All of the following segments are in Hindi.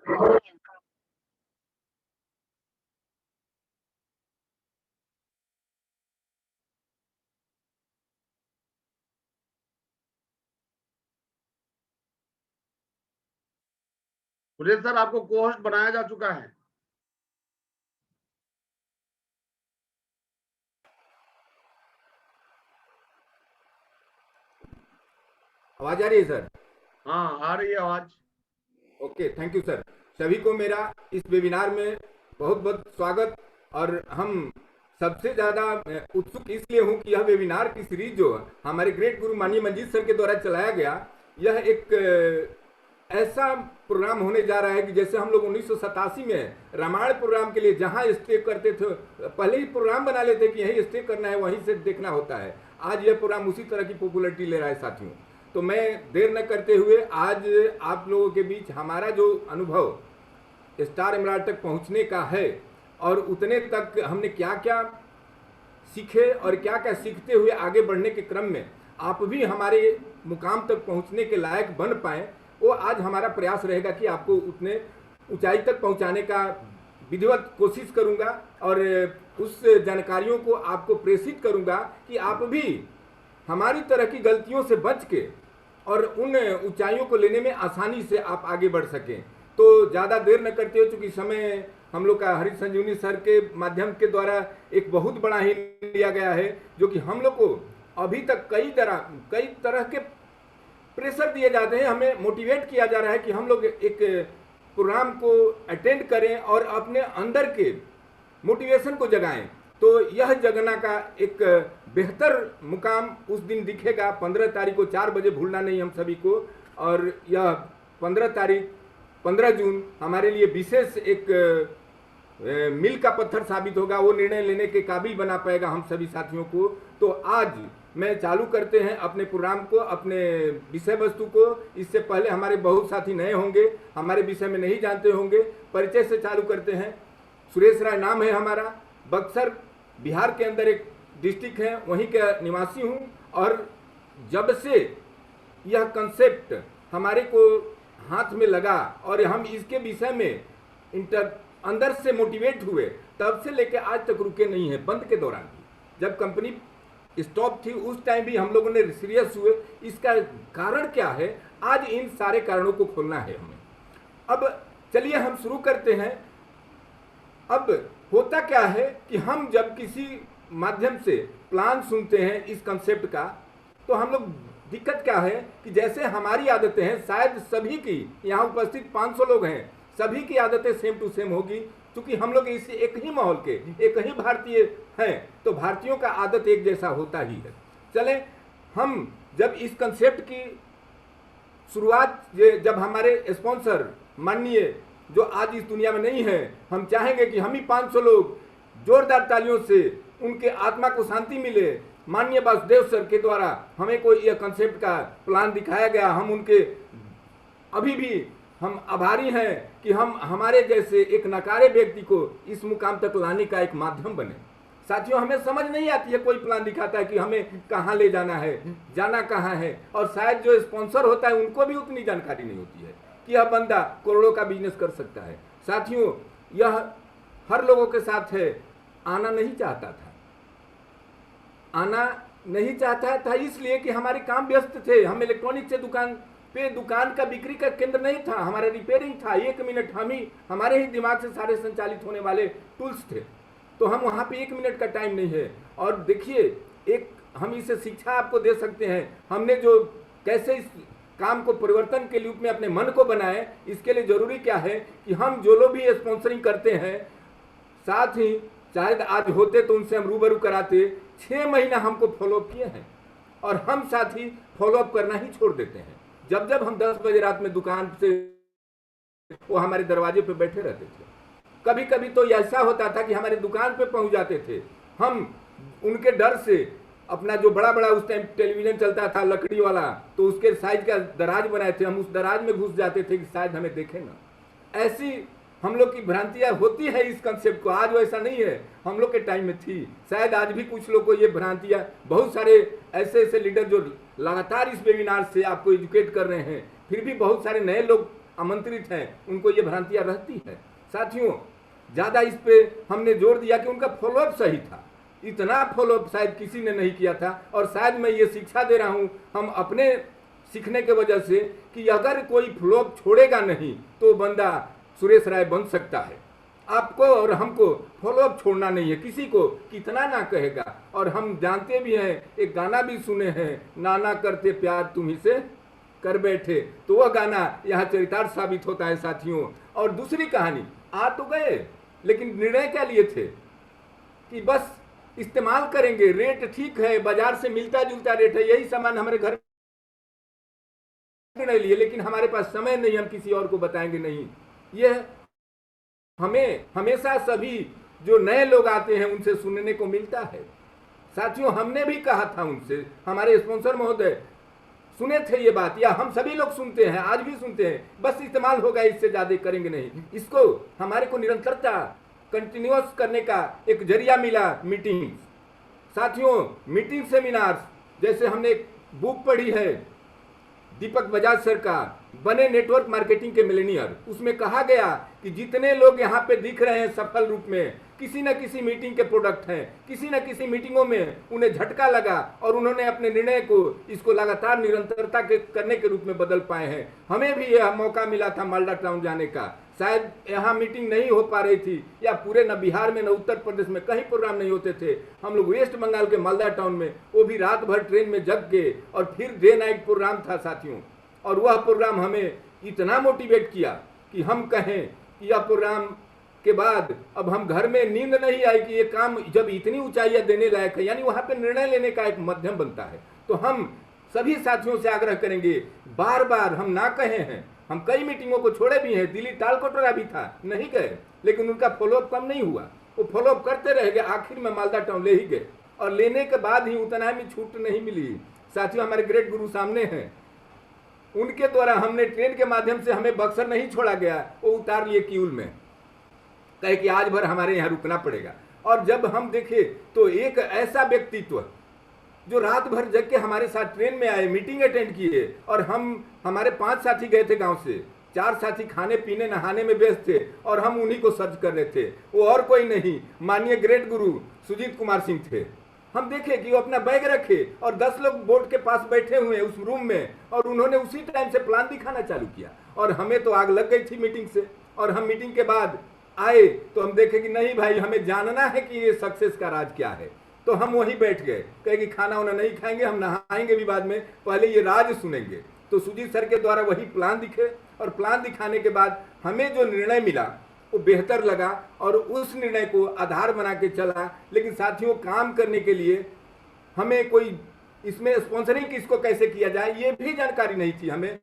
सुरेश सर, आपको को होस्ट बनाया जा चुका है। आवाज आ रही है सर? हाँ, आ रही है आवाज। Okay, thank you sir. सभी को मेरा इस वेबिनार में बहुत बहुत स्वागत। और हम सबसे ज़्यादा उत्सुक इसलिए हूँ कि यह वेबिनार की सीरीज जो हमारे ग्रेट गुरु माननीय मंजीत सर के द्वारा चलाया गया, यह एक ऐसा प्रोग्राम होने जा रहा है कि जैसे हम लोग 1987 में रामायण प्रोग्राम के लिए जहाँ स्टे करते थे, पहले ही प्रोग्राम बना लेते कि यहीं स्टे करना है, वहीं से देखना होता है। आज यह प्रोग्राम उसी तरह की पॉपुलैरिटी ले रहा है साथियों। तो मैं देर न करते हुए आज आप लोगों के बीच हमारा जो अनुभव स्टार एमराल्ड तक पहुंचने का है और उतने तक हमने क्या क्या सीखे और क्या क्या सीखते हुए आगे बढ़ने के क्रम में आप भी हमारे मुकाम तक पहुंचने के लायक बन पाएँ, वो आज हमारा प्रयास रहेगा कि आपको उतने ऊंचाई तक पहुंचाने का विधिवत कोशिश करूंगा और उस जानकारियों को आपको प्रेषित करूंगा कि आप भी हमारी तरह की गलतियों से बच के और उन ऊंचाइयों को लेने में आसानी से आप आगे बढ़ सकें। तो ज़्यादा देर न करते हो, चूँकि समय हम लोग का हरीश संजीवनी सर के माध्यम के द्वारा एक बहुत बड़ा ही लिया गया है, जो कि हम लोग को अभी तक कई तरह के प्रेशर दिए जाते हैं, हमें मोटिवेट किया जा रहा है कि हम लोग एक प्रोग्राम को अटेंड करें और अपने अंदर के मोटिवेशन को जगाएं। तो यह जगना का एक बेहतर मुकाम उस दिन दिखेगा 15 तारीख को 4 बजे, भूलना नहीं हम सभी को। और यह 15 जून हमारे लिए विशेष एक मील का पत्थर साबित होगा, वो निर्णय लेने के काबिल बना पाएगा हम सभी साथियों को। तो आज मैं चालू करते हैं अपने प्रोग्राम को, अपने विषय वस्तु को। इससे पहले हमारे बहुत साथी नए होंगे, हमारे विषय में नहीं जानते होंगे, परिचय से चालू करते हैं। सुरेश राय नाम है हमारा, बक्सर बिहार के अंदर एक डिस्ट्रिक्ट है, वहीं का निवासी हूँ। और जब से यह कंसेप्ट हमारे को हाथ में लगा और हम इसके विषय में अंदर से मोटिवेट हुए, तब से लेकर आज तक रुके नहीं है। बंद के दौरान भी, जब कंपनी स्टॉप थी, उस टाइम भी हम लोगों ने सीरियस हुए। इसका कारण क्या है, आज इन सारे कारणों को खोलना है हमें। अब चलिए हम शुरू करते हैं। अब होता क्या है कि हम जब किसी माध्यम से प्लान सुनते हैं इस कंसेप्ट का, तो हम लोग दिक्कत क्या है कि जैसे हमारी आदतें हैं, शायद सभी की, यहाँ उपस्थित 500 लोग हैं, सभी की आदतें सेम टू सेम होगी। क्योंकि हम लोग इसी एक ही माहौल के, एक ही भारतीय हैं, तो भारतीयों का आदत एक जैसा होता ही है। चले, हम जब इस कंसेप्ट की शुरुआत, जब हमारे स्पॉन्सर माननीय जो आज इस दुनिया में नहीं है, हम चाहेंगे कि हम ही 500 लोग जोरदार तालियों से उनके आत्मा को शांति मिले। माननीय वासुदेव सर के द्वारा हमें कोई यह कंसेप्ट का प्लान दिखाया गया, हम उनके अभी भी हम आभारी हैं कि हम हमारे जैसे एक नकारे व्यक्ति को इस मुकाम तक लाने का एक माध्यम बने। साथियों, हमें समझ नहीं आती है, कोई प्लान दिखाता है कि हमें कहाँ ले जाना है, जाना कहाँ है, और शायद जो स्पॉन्सर होता है उनको भी उतनी जानकारी नहीं होती है कि यह बंदा करोड़ों का बिजनेस कर सकता है। साथियों, यह हर लोगों के साथ है। आना नहीं चाहता था इसलिए कि हमारे काम व्यस्त थे। हम इलेक्ट्रॉनिक से दुकान का बिक्री का केंद्र नहीं था, हमारा रिपेयरिंग था। 1 मिनट हमारे ही दिमाग से सारे संचालित होने वाले टूल्स थे, तो हम वहाँ पे 1 मिनट का टाइम नहीं है। और देखिए, एक हम इसे शिक्षा आपको दे सकते हैं, हमने जो कैसे इस काम को परिवर्तन के रूप में अपने मन को बनाए। इसके लिए जरूरी क्या है कि हम जो लोग भी स्पॉन्सरिंग करते हैं, साथ ही शायद आज होते तो उनसे हम रूबरू कराते। 6 महीना हमको फॉलोअप किए हैं और हम साथ ही फॉलोअप करना ही छोड़ देते हैं। जब हम 10 बजे रात में दुकान से वो हमारे दरवाजे पे बैठे रहते थे। कभी कभी तो ऐसा होता था कि हमारे दुकान पे पहुंच जाते थे, हम उनके डर से अपना जो बड़ा उस टाइम टेलीविजन चलता था लकड़ी वाला, तो उसके साइज का दराज बनाए थे, हम उस दराज में घुस जाते थे कि शायद हमें देखे ना। ऐसी हम लोग की भ्रांतियां होती है इस कंसेप्ट को। आज वैसा नहीं है, हम लोग के टाइम में थी। शायद आज भी कुछ लोग को ये भ्रांतियां, बहुत सारे ऐसे लीडर जो लगातार इस वेबिनार से आपको एजुकेट कर रहे हैं, फिर भी बहुत सारे नए लोग आमंत्रित हैं उनको ये भ्रांतियां रहती है। साथियों, ज़्यादा इस पे हमने जोर दिया कि उनका फॉलोअप सही था, इतना फॉलोअप शायद किसी ने नहीं किया था। और शायद मैं ये शिक्षा दे रहा हूँ हम अपने सीखने के वजह से कि अगर कोई फ्लोप छोड़ेगा नहीं तो बंदा सुरेश राय बन सकता है। आपको और हमको फॉलोअप छोड़ना नहीं है, किसी को कितना ना कहेगा। और हम जानते भी हैं, एक गाना भी सुने हैं, नाना करते प्यार तुम्ही से कर बैठे, तो वह गाना यहाँ चरितार्थ साबित होता है साथियों। और दूसरी कहानी, आ तो गए लेकिन निर्णय क्या लिए थे कि बस इस्तेमाल करेंगे, रेट ठीक है, बाजार से मिलता जुलता रेट है, यही सामान हमारे घर निर्णय लिए, लेकिन हमारे पास समय नहीं, हम किसी और को बताएंगे नहीं। यह हमें हमेशा सभी जो नए लोग आते हैं उनसे सुनने को मिलता है। साथियों, हमने भी कहा था उनसे, हमारे स्पॉन्सर महोदय सुने थे ये बात, या हम सभी लोग सुनते हैं, आज भी सुनते हैं, बस इस्तेमाल होगा, इससे ज्यादा करेंगे नहीं। इसको हमारे को निरंतरता कंटिन्यूअस करने का एक जरिया मिला मीटिंग। साथियों, मीटिंग सेमिनार्स, जैसे हमने एक बुक पढ़ी है दीपक बजाज सर का, बने नेटवर्क मार्केटिंग के मिलेनियर, उसमें कहा गया कि जितने लोग यहाँ पे दिख रहे हैं सफल रूप में, किसी न किसी मीटिंग के प्रोडक्ट हैं, किसी न किसी मीटिंगों में उन्हें झटका लगा और उन्होंने अपने निर्णय को इसको लगातार निरंतरता के करने के रूप में बदल पाए हैं। हमें भी यह मौका मिला था मालदा टाउन जाने का, शायद यहाँ मीटिंग नहीं हो पा रही थी, या पूरे न बिहार में न उत्तर प्रदेश में कहीं प्रोग्राम नहीं होते थे। हम लोग वेस्ट बंगाल के मालदा टाउन में, वो भी रात भर ट्रेन में जग के, और फिर डे नाइट प्रोग्राम था साथियों। और वह प्रोग्राम हमें इतना मोटिवेट किया कि हम कहें कि यह प्रोग्राम के बाद अब हम घर में नींद नहीं आई कि ये काम जब इतनी ऊंचाइयां देने लायक है, यानी वहां पे निर्णय लेने का एक माध्यम बनता है। तो हम सभी साथियों से आग्रह करेंगे, बार बार हम ना कहे हैं, हम कई मीटिंगों को छोड़े भी हैं, दिल्ली तालकोटरा भी था, नहीं गए, लेकिन उनका फॉलोअप कम नहीं हुआ, वो फॉलोअप करते रह गए, आखिर में मालदा टाउन ले ही गए। और लेने के बाद ही उतना भी छूट नहीं मिली। साथियों, हमारे ग्रेट गुरु सामने हैं, उनके द्वारा हमने ट्रेन के माध्यम से, हमें बक्सर नहीं छोड़ा गया, वो उतार लिए किऊल में, कहे कि आज भर हमारे यहाँ रुकना पड़ेगा। और जब हम देखे तो एक ऐसा व्यक्तित्व जो रात भर जग के हमारे साथ ट्रेन में आए, मीटिंग अटेंड किए, और हमारे 5 साथी गए थे गांव से, 4 साथी खाने पीने नहाने में व्यस्त थे, और हम उन्हीं को सर्च कर रहे थे। वो और कोई नहीं, माननीय ग्रेट गुरु सुजीत कुमार सिंह थे। हम देखे कि वो अपना बैग रखे और 10 लोग बोर्ड के पास बैठे हुए उस रूम में, और उन्होंने उसी टाइम से प्लान दिखाना चालू किया। और हमें तो आग लग गई थी मीटिंग से। और हम मीटिंग के बाद आए तो हम देखे कि नहीं भाई, हमें जानना है कि ये सक्सेस का राज क्या है। तो हम वहीं बैठ गए, कहे कि खाना वाना नहीं खाएंगे, हम नहाएंगे भी बाद में, पहले ये राज सुनेंगे। तो सुजीत सर के द्वारा वही प्लान दिखे, और प्लान दिखाने के बाद हमें जो निर्णय मिला वो बेहतर लगा, और उस निर्णय को आधार बना के चला। लेकिन साथियों, काम करने के लिए हमें कोई इसमें स्पॉन्सरिंग किसको कैसे किया जाए ये भी जानकारी नहीं थी हमें।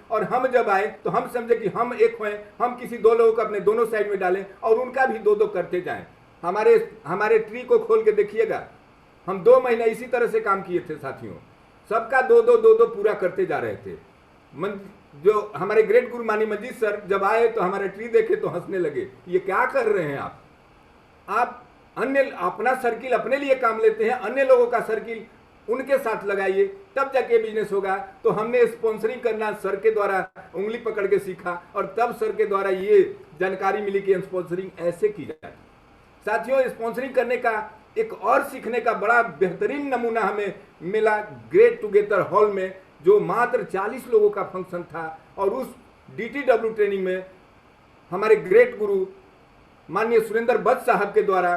और हम जब आए तो हम समझे कि हम एक हैं, हम किसी 2 लोगों को अपने दोनों साइड में डालें और उनका भी 2-2 करते जाएं। हमारे ट्री को खोल के देखिएगा, हम 2 महीने इसी तरह से काम किए थे साथियों, सबका 2-2 पूरा करते जा रहे थे। जो हमारे ग्रेट गुरु मानी मंजीत सर जब आए तो हमारे ट्री देखे तो हंसने लगे, ये क्या कर रहे हैं आप अन्य अपना सर्किल अपने लिए काम लेते हैं, अन्य लोगों का सर्किल उनके साथ लगाइए, तब जाके बिजनेस होगा। तो हमने स्पॉन्सरिंग करना सर के द्वारा उंगली पकड़ के सीखा, और तब सर के द्वारा ये जानकारी मिली कि स्पॉन्सरिंग ऐसे की जाए। साथियों, स्पॉन्सरिंग करने का एक और सीखने का बड़ा बेहतरीन नमूना हमें मिला ग्रेट टुगेदर हॉल में, जो मात्र 40 लोगों का फंक्शन था। और उस DTW ट्रेनिंग में हमारे ग्रेट गुरु माननीय सुरेंद्र बट साहब के द्वारा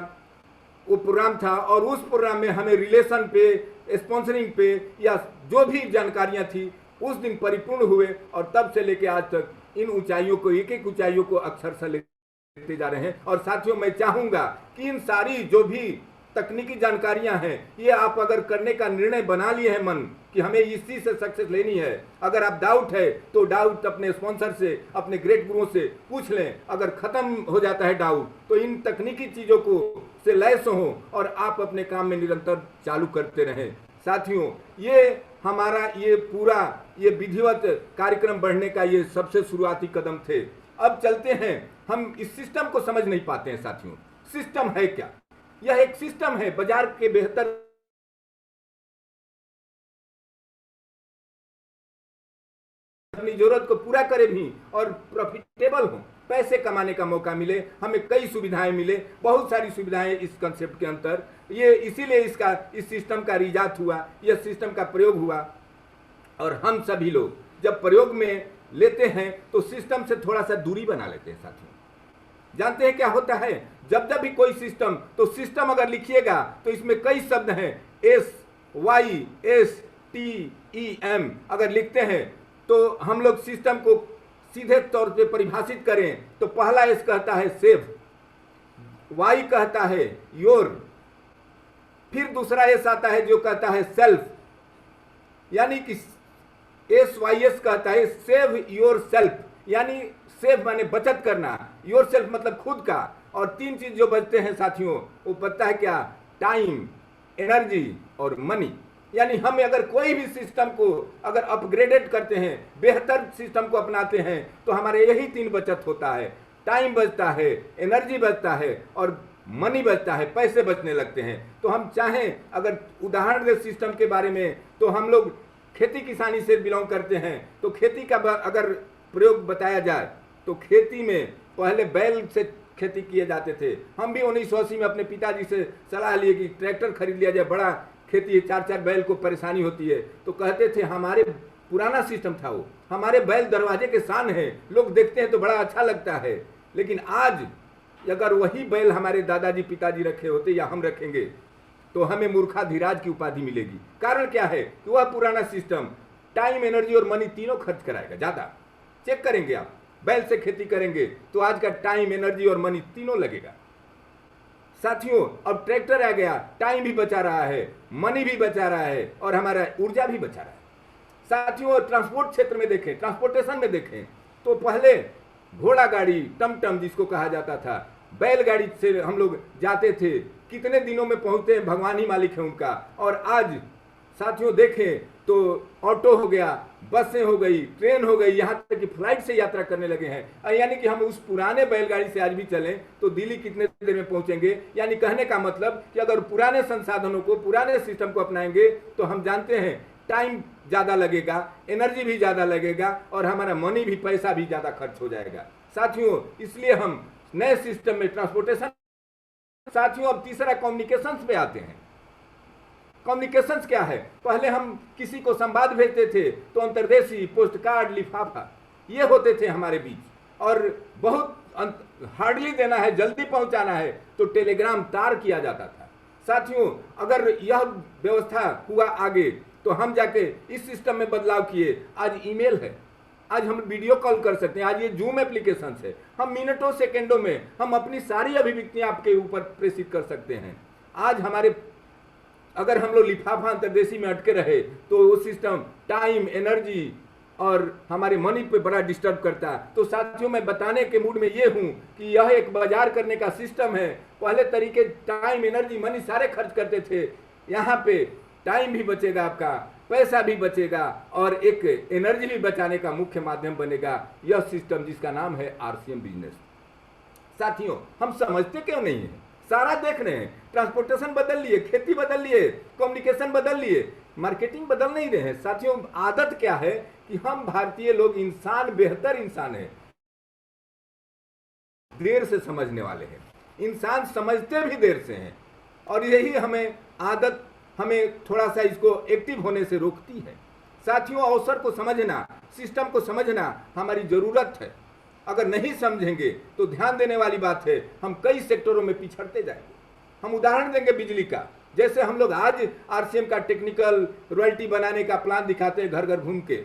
वो प्रोग्राम था, और उस प्रोग्राम में हमें रिलेशन पे, स्पॉन्सरिंग पे, या जो भी जानकारियां थी उस दिन परिपूर्ण हुए। और तब से लेके आज तक इन ऊंचाइयों को, एक-एक ऊंचाइयों को अक्षरशः लेते जा रहे हैं। और साथियों, मैं चाहूंगा कि इन सारी जो भी तकनीकी जानकारियां हैं, ये आप अगर करने का निर्णय बना लिए हैं मन कि हमें इसी से सक्सेस लेनी है, अगर आप डाउट है तो डाउट अपने स्पॉन्सर से, अपने ग्रेट गुरुओं से पूछ लें। अगर खत्म हो जाता है डाउट तो इन तकनीकी चीजों को से लैस हो और आप अपने काम में निरंतर चालू करते रहें। साथियों, ये हमारा ये पूरा ये विधिवत कार्यक्रम बढ़ने का ये सबसे शुरुआती कदम थे। अब चलते हैं, हम इस सिस्टम को समझ नहीं पाते हैं साथियों। सिस्टम है क्या? यह एक सिस्टम है बाजार के बेहतर अपनी जरूरत को पूरा करे भी और प्रॉफिटेबल हो, पैसे कमाने का मौका मिले, हमें कई सुविधाएं मिले, बहुत सारी सुविधाएं इस कंसेप्ट के अंतर। ये इसीलिए इस सिस्टम का इजाद हुआ, यह सिस्टम का प्रयोग हुआ। और हम सभी लोग जब प्रयोग में लेते हैं तो सिस्टम से थोड़ा सा दूरी बना लेते हैं साथियों। जानते हैं क्या होता है, जब जब भी कोई सिस्टम, तो सिस्टम अगर लिखिएगा तो इसमें कई शब्द हैं, SYSTEM अगर लिखते हैं तो हम लोग सिस्टम को सीधे तौर पे परिभाषित करें तो पहला एस कहता है सेव, वाई कहता है योर, फिर दूसरा एस आता है जो कहता है सेल्फ, यानी कि SYS कहता है सेव योर सेल्फ, यानी सेव माने बचत करना, योर सेल्फ मतलब खुद का। और तीन चीज जो बचते हैं साथियों, वो पता है क्या, टाइम, एनर्जी और मनी। यानी हम अगर कोई भी सिस्टम को अगर अपग्रेडेड करते हैं, बेहतर सिस्टम को अपनाते हैं, तो हमारे यही तीन बचत होता है, टाइम बचता है, एनर्जी बचता है और मनी बचता है, पैसे बचने लगते हैं। तो हम चाहें अगर उदाहरण दें सिस्टम के बारे में, तो हम लोग खेती किसानी से बिलोंग करते हैं, तो खेती का अगर प्रयोग बताया जाए तो खेती में पहले बैल से खेती किए जाते थे। हम भी 1980 में अपने पिताजी से सलाह लिए कि ट्रैक्टर खरीद लिया जाए, बड़ा खेती है, 4-4 बैल को परेशानी होती है। तो कहते थे हमारे पुराना सिस्टम था वो, हमारे बैल दरवाजे के सान है, लोग देखते हैं तो बड़ा अच्छा लगता है। लेकिन आज अगर वही बैल हमारे दादाजी पिताजी रखे होते या हम रखेंगे तो हमें मूर्खाधिराज की उपाधि मिलेगी। कारण क्या है कि वह पुराना सिस्टम टाइम, एनर्जी और मनी तीनों खर्च कराएगा ज्यादा। चेक करेंगे आप, बैल से खेती करेंगे तो आज का टाइम, एनर्जी और मनी तीनों लगेगा साथियों। अब ट्रैक्टर आ गया, टाइम भी बचा रहा है, मनी भी बचा रहा है और हमारा ऊर्जा भी बचा रहा है साथियों। ट्रांसपोर्ट क्षेत्र में देखें, ट्रांसपोर्टेशन में देखें तो पहले घोड़ा गाड़ी, टमटम जिसको कहा जाता था, बैलगाड़ी से हम लोग जाते थे, कितने दिनों में पहुंचते हैं भगवान ही मालिक है उनका। और आज साथियों देखें तो ऑटो हो गया, बसें हो गई, ट्रेन हो गई, यहाँ तक कि फ्लाइट से यात्रा करने लगे हैं। यानी कि हम उस पुराने बैलगाड़ी से आज भी चलें तो दिल्ली कितने देर में पहुंचेंगे। यानी कहने का मतलब कि अगर पुराने संसाधनों को, पुराने सिस्टम को अपनाएंगे तो हम जानते हैं टाइम ज्यादा लगेगा, एनर्जी भी ज्यादा लगेगा और हमारा मनी भी, पैसा भी ज्यादा खर्च हो जाएगा साथियों। इसलिए हम नए सिस्टम में ट्रांसपोर्टेशन साथियों। अब तीसरा कम्युनिकेशंस पे आते हैं। कम्युनिकेशंस क्या है, पहले हम किसी को संवाद भेजते थे तो अंतर्देशीय, पोस्ट कार्ड, लिफाफा ये होते थे हमारे बीच, और बहुत हार्डली देना है, जल्दी पहुंचाना है तो टेलीग्राम तार किया जाता था साथियों। अगर यह व्यवस्था हुआ आगे तो हम जाके इस सिस्टम में बदलाव किए, आज ईमेल है, आज हम वीडियो कॉल कर सकते हैं, आज ये जूम एप्लीकेशन है, हम मिनटों सेकंडों में हम अपनी सारी अभिव्यक्तियां आपके ऊपर प्रेषित कर सकते हैं। आज हमारे अगर हम लोग लिफाफा अंतर्देशीय में अटके रहे तो वो सिस्टम टाइम, एनर्जी और हमारे मनी पे बड़ा डिस्टर्ब करता है। तो साथियों मैं बताने के मूड में ये हूं कि यह एक बाजार करने का सिस्टम है। पहले तरीके टाइम, एनर्जी, मनी सारे खर्च करते थे, यहाँ पे टाइम भी बचेगा, आपका पैसा भी बचेगा और एक एनर्जी भी बचाने का मुख्य माध्यम बनेगा यह सिस्टम जिसका नाम है आरसीएम बिजनेस। साथियों हम समझते क्यों नहीं है, सारा देख रहे हैं, ट्रांसपोर्टेशन बदल लिए, खेती बदल लिए, कम्युनिकेशन बदल लिए, मार्केटिंग बदल नहीं रहे हैं साथियों। आदत क्या है कि हम भारतीय लोग इंसान बेहतर इंसान है, देर से समझने वाले हैं, इंसान समझते भी देर से हैं और यही हमें आदत, हमें थोड़ा सा इसको एक्टिव होने से रोकती है साथियों। अवसर को समझना, सिस्टम को समझना हमारी जरूरत है। अगर नहीं समझेंगे तो ध्यान देने वाली बात है, हम कई सेक्टरों में पिछड़ते जाएंगे। हम उदाहरण देंगे बिजली का, जैसे हम लोग आज आरसीएम का टेक्निकल रॉयल्टी बनाने का प्लान दिखाते हैं, घर घर घूम के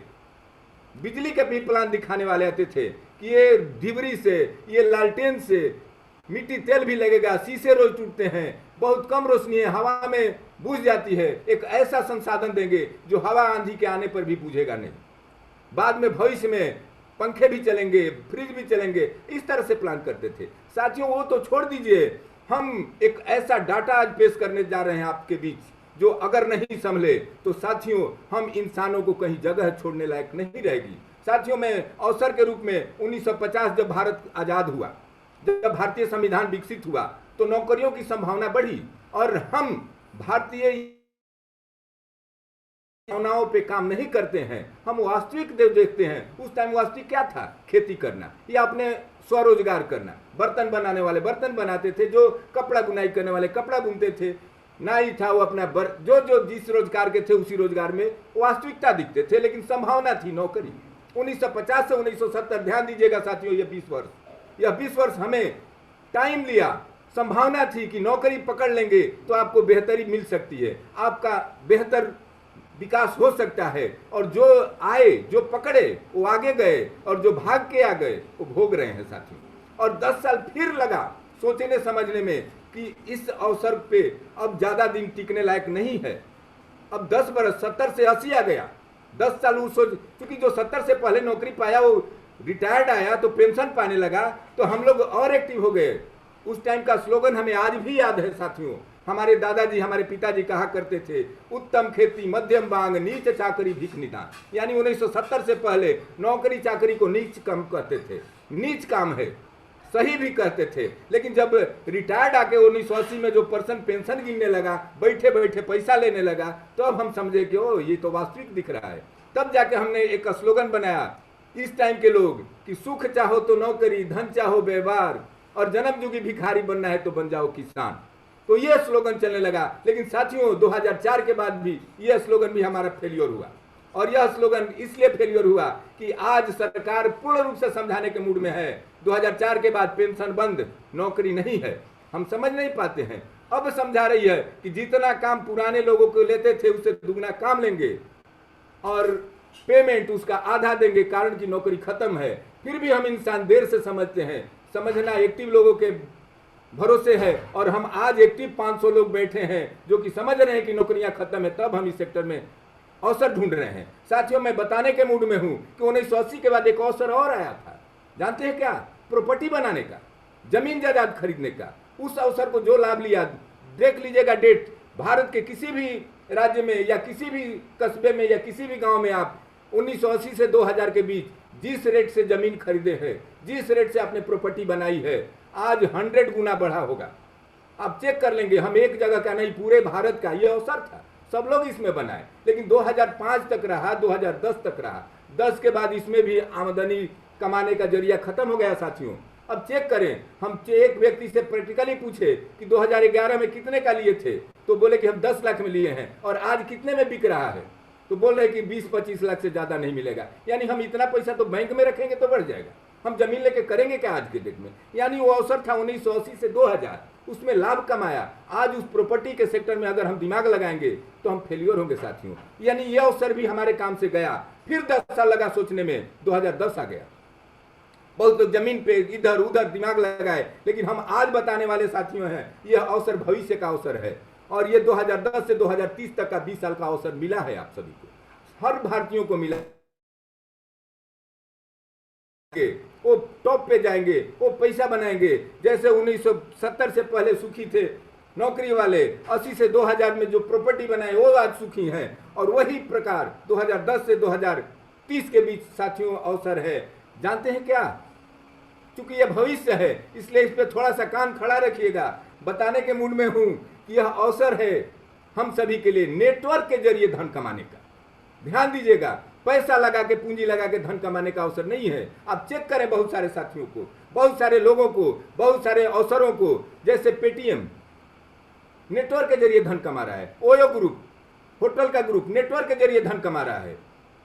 बिजली के भी प्लान दिखाने वाले आते थे कि ये ढिबरी से, ये लालटेन से मिट्टी तेल भी लगेगा, शीशे रोज टूटते हैं, बहुत कम रोशनी है, हवा में बुझ जाती है, एक ऐसा संसाधन देंगे जो हवा आंधी के आने पर भी बुझेगा नहीं। बाद में भविष्य में पंखे भी चलेंगे, फ्रिज भी चलेंगे, इस तरह से प्लान करते थे साथियों। वो तो छोड़ दीजिए, हम एक ऐसा डाटा आज पेश करने जा रहे हैं आपके बीच जो अगर नहीं संभले तो साथियों हम इंसानों को कहीं जगह छोड़ने लायक नहीं रहेगी साथियों। मैं अवसर के रूप में 1950 जब भारत आजाद हुआ, जब भारतीय संविधान विकसित हुआ तो नौकरियों की संभावना बढ़ी और हम भारतीय भावनाओं पे काम नहीं करते हैं, हम वास्तविक देखते हैं। उस टाइम वास्तविक क्या था? खेती करना या अपने स्वरोजगार करना। बर्तन बनाने वाले बर्तन बनाते थे, जो कपड़ा बुनाई करने वाले कपड़ा बुनते थे, नाई था वो अपना जो जो जिस रोजगार के थे उसी रोजगार में वास्तविकता दिखते थे, लेकिन संभावना थी नौकरी। 1950 से 1970, ध्यान दीजिएगा साथियों, ये 20 वर्ष हमें टाइम लिया। संभावना थी कि नौकरी पकड़ लेंगे तो आपको बेहतरी मिल सकती है, आपका बेहतर विकास हो सकता है। और जो आए, जो पकड़े वो आगे गए, और जो भाग के आ गए वो भोग रहे हैं साथियों। और 10 साल फिर लगा सोचने समझने में कि इस अवसर पे अब ज्यादा दिन टिकने लायक नहीं है। अब 10 बरस, 70 से 80 आ गया, 10 साल वो सोच, क्योंकि जो 70 से पहले नौकरी पाया वो रिटायर्ड आया तो पेंशन पाने लगा, तो हम लोग और एक्टिव हो गए। उस टाइम का स्लोगन हमें आज भी याद है साथियों। हमारे दादाजी, हमारे पिताजी कहा करते थे, उत्तम खेती मध्यम बांग नीच चाकरी भीख निदान। यानी 1970 से पहले नौकरी चाकरी को नीच काम कहते थे, नीच काम है, सही भी कहते थे। लेकिन जब रिटायर्ड आके 1980 में जो पर्सन पेंशन गिनने लगा, बैठे बैठे पैसा लेने लगा, तो अब हम समझे कि ओ ये तो वास्तविक दिख रहा है। तब जाके हमने एक स्लोगन बनाया इस टाइम के लोग कि सुख चाहो तो नौकरी, धन चाहो व्यवहार, और जन्मजुगी भिखारी बनना है तो बन जाओ किसान। तो ये स्लोगन चलने लगा। लेकिन साथियों 2004 के बाद भी यह स्लोगन भी हमारा फेलियर हुआ। और यह स्लोगन इसलिए फेलियर हुआ कि आज सरकार पूर्ण रूप से समझाने के मूड में है। 2004 के बाद पेंशन बंद, नौकरी नहीं है, हम समझ नहीं पाते हैं। अब समझा रही है कि जितना काम पुराने लोगों को लेते थे उससे दुगना काम लेंगे और पेमेंट उसका आधा देंगे, कारण कि नौकरी खत्म है। फिर भी हम इंसान देर से समझते हैं। समझना एक्टिव लोगों के भरोसे है। और हम आज एक्टिव 500 लोग बैठे हैं जो कि समझ रहे हैं कि नौकरियां खत्म है, तब हम इस सेक्टर में अवसर ढूंढ रहे हैं। साथियों मैं बताने के मूड में हूं कि 1980 के बाद एक अवसर और आया था, जानते हैं क्या? प्रॉपर्टी बनाने का, जमीन जायदाद खरीदने का। उस अवसर को जो लाभ लिया, देख लीजिएगा डेट, भारत के किसी भी राज्य में या किसी भी कस्बे में या किसी भी गांव में आप 1980 से 2000 के बीच जिस रेट से जमीन खरीदे हैं, जिस रेट से आपने प्रॉपर्टी बनाई है, आज 100 गुना बढ़ा होगा। आप चेक कर लेंगे। हम एक जगह का नहीं, पूरे भारत का ये अवसर था, सब लोग इसमें बनाए। लेकिन 2005 तक रहा, 2010 तक रहा। 10 के बाद इसमें भी आमदनी कमाने का जरिया खत्म हो गया साथियों। अब चेक करें, हम एक व्यक्ति से प्रैक्टिकली पूछे कि 2011 में कितने का लिए थे, तो बोले कि हम 10 लाख में लिए हैं, और आज कितने में बिक रहा है, तो बोल रहे कि 20-25 लाख से ज्यादा नहीं मिलेगा। यानी हम इतना पैसा तो बैंक में रखेंगे तो बढ़ जाएगा, हम जमीन लेके करेंगे क्या आज के डेट में? यानी वो अवसर था 1980 से 2000, उसमें लाभ कमाया। आज उस प्रॉपर्टी के सेक्टर में अगर हम दिमाग लगाएंगे तो हम फेलियर होंगे साथियों। यानी ये अवसर भी हमारे काम से गया। फिर 10 साल लगा सोचने में, 2010 आ गया। बहुत लोग जमीन पे इधर उधर दिमाग लगाए, लेकिन हम आज बताने वाले साथियों हैं, यह अवसर भविष्य का अवसर है। और ये 2010 से 2030 तक का 20 साल का अवसर मिला है आप सभी को, हर भारतीयों को मिला। वो टॉप पे जाएंगे, वो पैसा बनाएंगे। जैसे 1970 से पहले सुखी थे नौकरी वाले, 80 से 2000 में जो प्रॉपर्टी बनाए वो आज सुखी हैं। और वही प्रकार 2010 से 2030 के बीच साथियों अवसर है। जानते हैं क्या? क्योंकि यह भविष्य है, इसलिए इस पर थोड़ा सा कान खड़ा रखिएगा। बताने के मूड में हूं कि यह अवसर है हम सभी के लिए नेटवर्क के जरिए धन कमाने का। ध्यान दीजिएगा, पैसा लगा के, पूंजी लगा के धन कमाने का अवसर नहीं है। आप चेक करें बहुत सारे साथियों को, बहुत सारे लोगों को, बहुत सारे अवसरों को। जैसे पेटीएम नेटवर्क के जरिए धन कमा रहा है, ओयो ग्रुप, होटल का ग्रुप नेटवर्क के जरिए धन कमा रहा है।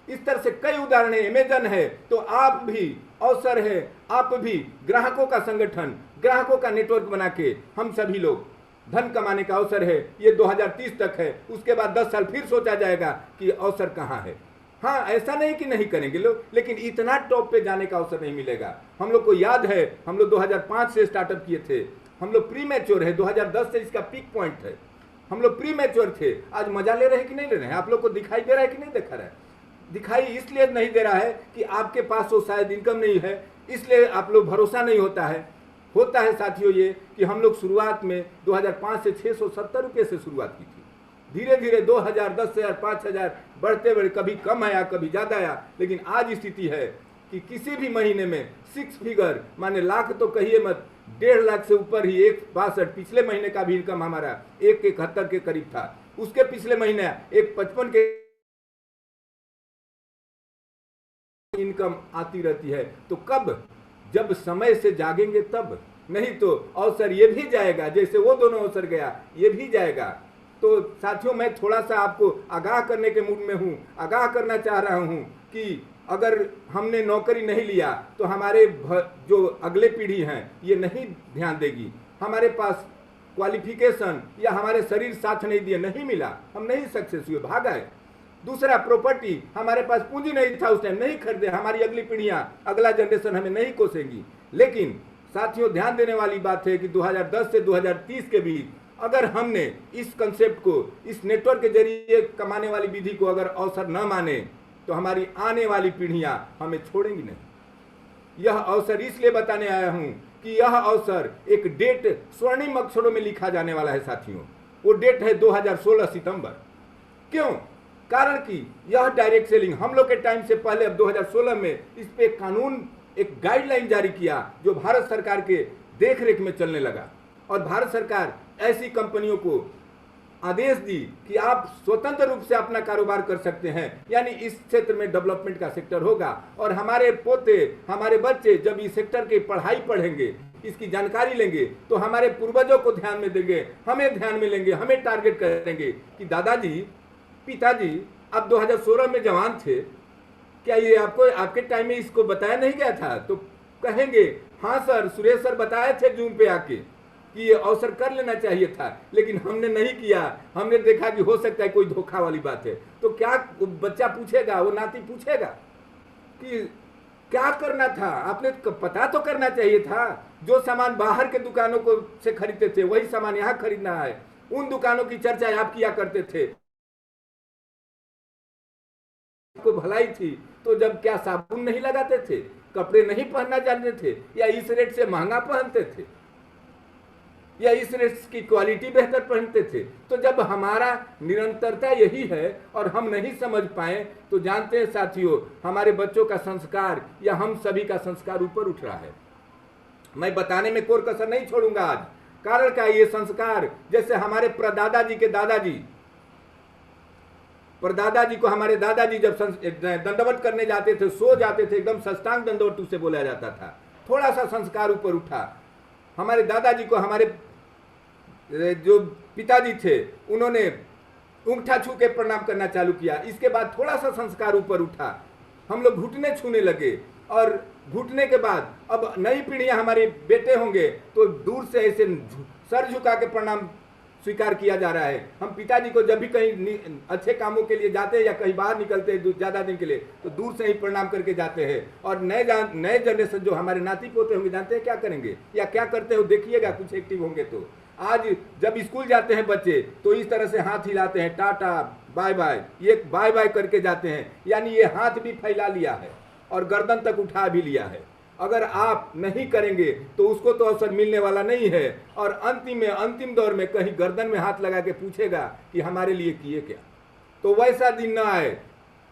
इस तरह से कई उदाहरण है। अमेजन है, तो आप भी अवसर है, आप भी ग्राहकों का संगठन, ग्राहकों का नेटवर्क बना के हम सभी लोग धन कमाने का अवसर है। ये 2030 तक है, उसके बाद 10 साल फिर सोचा जाएगा कि अवसर कहाँ है। हाँ, ऐसा नहीं कि नहीं करेंगे लोग, लेकिन इतना टॉप पे जाने का अवसर नहीं मिलेगा। हम लोग को याद है, हम लोग 2005 से स्टार्टअप किए थे। हम लोग प्री मैच्योर है, 2010 से इसका पीक पॉइंट है। हम लोग प्री मैच्योर थे। आज मजा ले रहे हैं कि नहीं ले रहे हैं? आप लोग को दिखाई दे रहा है कि नहीं दिखा रहा है? दिखाई इसलिए नहीं दे रहा है कि आपके पास वो शायद इनकम नहीं है, इसलिए आप लोग भरोसा नहीं होता है। होता है साथियों ये कि हम लोग शुरुआत में 2005 से 670 रुपये से शुरुआत की थी। धीरे धीरे 2000, 10,000, 5,000 बढ़ते बढ़े, कभी कम आया कभी ज़्यादा आया। लेकिन आज स्थिति है कि किसी भी महीने में 6 फिगर, माने लाख तो कहिए मत, 1.5 लाख से ऊपर ही 1.62 पिछले महीने का भी इनकम हमारा 1.71 के करीब था। उसके पिछले महीने 1.55 के कम आती रहती है। तो कब, जब समय से जागेंगे तब, नहीं तो अवसर ये भी जाएगा, जैसे वो दोनों अवसर गया ये भी जाएगा। तो साथियों, मैं थोड़ा सा आपको आगाह करने के मूड में हूँ, आगाह करना चाह रहा हूँ कि अगर हमने नौकरी नहीं लिया तो हमारे जो अगले पीढ़ी हैं ये नहीं ध्यान देगी। हमारे पास क्वालिफिकेशन या हमारे शरीर साथ नहीं दिए, नहीं मिला, हम नहीं सक्सेस हुए, भाग आए। दूसरा, प्रॉपर्टी, हमारे पास पूंजी नहीं था उस टाइम, नहीं खरीदे, हमारी अगली पीढ़ियां, अगला जनरेशन हमें नहीं कोसेंगी। लेकिन साथियों, ध्यान देने वाली बात है कि 2010 से 2030 के बीच अगर हमने इस कंसेप्ट को, इस नेटवर्क के जरिए कमाने वाली विधि को अगर अवसर न माने तो हमारी आने वाली पीढ़ियां हमें छोड़ेंगी नहीं। यह अवसर इसलिए बताने आया हूं कि यह अवसर एक डेट स्वर्णिम अक्षरों में लिखा जाने वाला है साथियों। वो डेट है 2016 सितंबर। क्यों? कारण कि यह डायरेक्ट सेलिंग हम लोग के टाइम से पहले, अब 2016 में इस पे कानून, एक गाइडलाइन जारी किया जो भारत सरकार के देखरेख में चलने लगा। और भारत सरकार ऐसी कंपनियों को आदेश दी कि आप स्वतंत्र रूप से अपना कारोबार कर सकते हैं, यानी इस क्षेत्र में डेवलपमेंट का सेक्टर होगा। और हमारे पोते, हमारे बच्चे जब इस सेक्टर की पढ़ाई पढ़ेंगे, इसकी जानकारी लेंगे, तो हमारे पूर्वजों को ध्यान में देंगे, हमें ध्यान में लेंगे, हमें टारगेट करेंगे कि दादाजी, पिताजी, आप 2016 में जवान थे, क्या ये आपको आपके टाइम में इसको बताया नहीं गया था? तो कहेंगे हाँ सर, सुरेश सर बताए थे जूम पे आके कि ये अवसर कर लेना चाहिए था, लेकिन हमने नहीं किया। हमने देखा कि हो सकता है कोई धोखा वाली बात है। तो क्या बच्चा पूछेगा, वो नाती पूछेगा कि क्या करना था, आपने पता तो करना चाहिए था। जो सामान बाहर के दुकानों को से खरीदते थे वही सामान यहाँ खरीदना है। उन दुकानों की चर्चा आप किया करते थे, को भलाई थी। तो जब क्या साबुन नहीं लगाते थे, कपड़े नहीं पहनना जानते थे, या इस रेट से महंगा पहनते थे, या इस रेट की क्वालिटी बेहतर पहनते थे? तो जब हमारा निरंतरता यही है और हम नहीं समझ पाए, तो जानते हैं साथियों, हमारे बच्चों का संस्कार या हम सभी का संस्कार ऊपर उठ रहा है। मैं बताने में कोई कसर नहीं छोड़ूंगा आज। कारण क्या? ये संस्कार, जैसे हमारे परदादाजी के दादाजी, परदादाजी को हमारे दादाजी जब दंडवत करने जाते थे, सो जाते थे, एकदम साष्टांग दंडवत उसे बोला जाता था। थोड़ा सा संस्कार ऊपर उठा। हमारे दादाजी को हमारे जो पिताजी थे उन्होंने अंगूठा छू के प्रणाम करना चालू किया। इसके बाद थोड़ा सा संस्कार ऊपर उठा, हम लोग घुटने छूने लगे। और घुटने के बाद अब नई पीढ़ियां, हमारे बेटे होंगे तो दूर से ऐसे सर झुका के प्रणाम स्वीकार किया जा रहा है। हम पिताजी को जब भी कहीं अच्छे कामों के लिए जाते हैं या कहीं बाहर निकलते हैं ज़्यादा दिन के लिए, तो दूर से ही प्रणाम करके जाते हैं। और नए जनरेशन जो हमारे नाती पोते होंगे, जानते हैं क्या करेंगे या क्या करते हो, देखिएगा कुछ एक्टिव होंगे तो। आज जब स्कूल जाते हैं बच्चे तो इस तरह से हाथ हिलाते हैं, टाटा बाय बाय, ये बाय बाय करके जाते हैं। यानी ये हाथ भी फैला लिया है और गर्दन तक उठा भी लिया है। अगर आप नहीं करेंगे तो उसको तो अवसर मिलने वाला नहीं है। और अंतिम दौर में कहीं गर्दन में हाथ लगा के पूछेगा कि हमारे लिए किए क्या। तो वैसा दिन ना आए।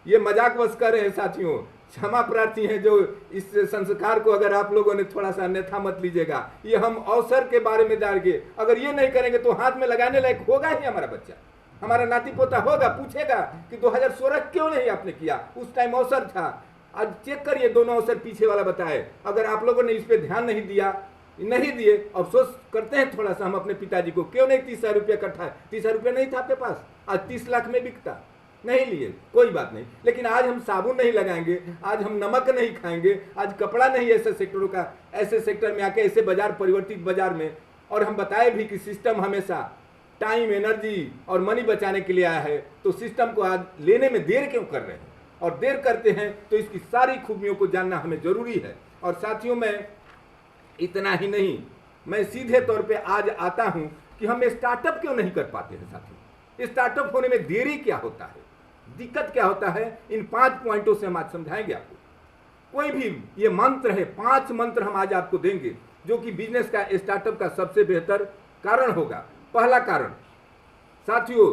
ये मजाक बस कर रहे हैं साथियों, क्षमा प्रार्थी हैं जो इस संस्कार को अगर आप लोगों ने थोड़ा सा अन्यथा मत लीजिएगा। ये हम अवसर के बारे में जान के अगर ये नहीं करेंगे तो हाथ में लगाने लायक होगा ही हमारा बच्चा, हमारा नाती पोता होगा, पूछेगा कि 2016 क्यों नहीं आपने किया, उस टाइम अवसर था। आज चेक करिए, दोनों अवसर पीछे वाला बताए। अगर आप लोगों ने इस पे ध्यान नहीं दिए, अफसोस करते हैं थोड़ा सा हम अपने पिताजी को, क्यों नहीं 30,000 रुपया इकट्ठा, 30,000 रुपया नहीं था आपके पास, आज 30 लाख में बिकता, नहीं लिए, कोई बात नहीं। लेकिन आज हम साबुन नहीं लगाएंगे, आज हम नमक नहीं खाएंगे, आज कपड़ा नहीं, ऐसे सेक्टरों का, ऐसे सेक्टर में आके, ऐसे बाजार, परिवर्तित बाजार में। और हम बताए भी कि सिस्टम हमेशा टाइम, एनर्जी और मनी बचाने के लिए आया है। तो सिस्टम को आज लेने में देर क्यों कर रहे हैं? और देर करते हैं तो इसकी सारी खूबियों को जानना हमें जरूरी है। और साथियों, मैं इतना ही नहीं, मैं सीधे तौर पे आज आता हूं कि हम स्टार्टअप क्यों नहीं कर पाते हैं साथियों। स्टार्टअप होने में देरी क्या होता है, दिक्कत क्या होता है, इन 5 पॉइंटों से हम आज समझाएंगे आपको। कोई भी ये मंत्र है, 5 मंत्र हम आज आपको देंगे जो कि बिजनेस का, स्टार्टअप का सबसे बेहतर कारण होगा। पहला कारण साथियों,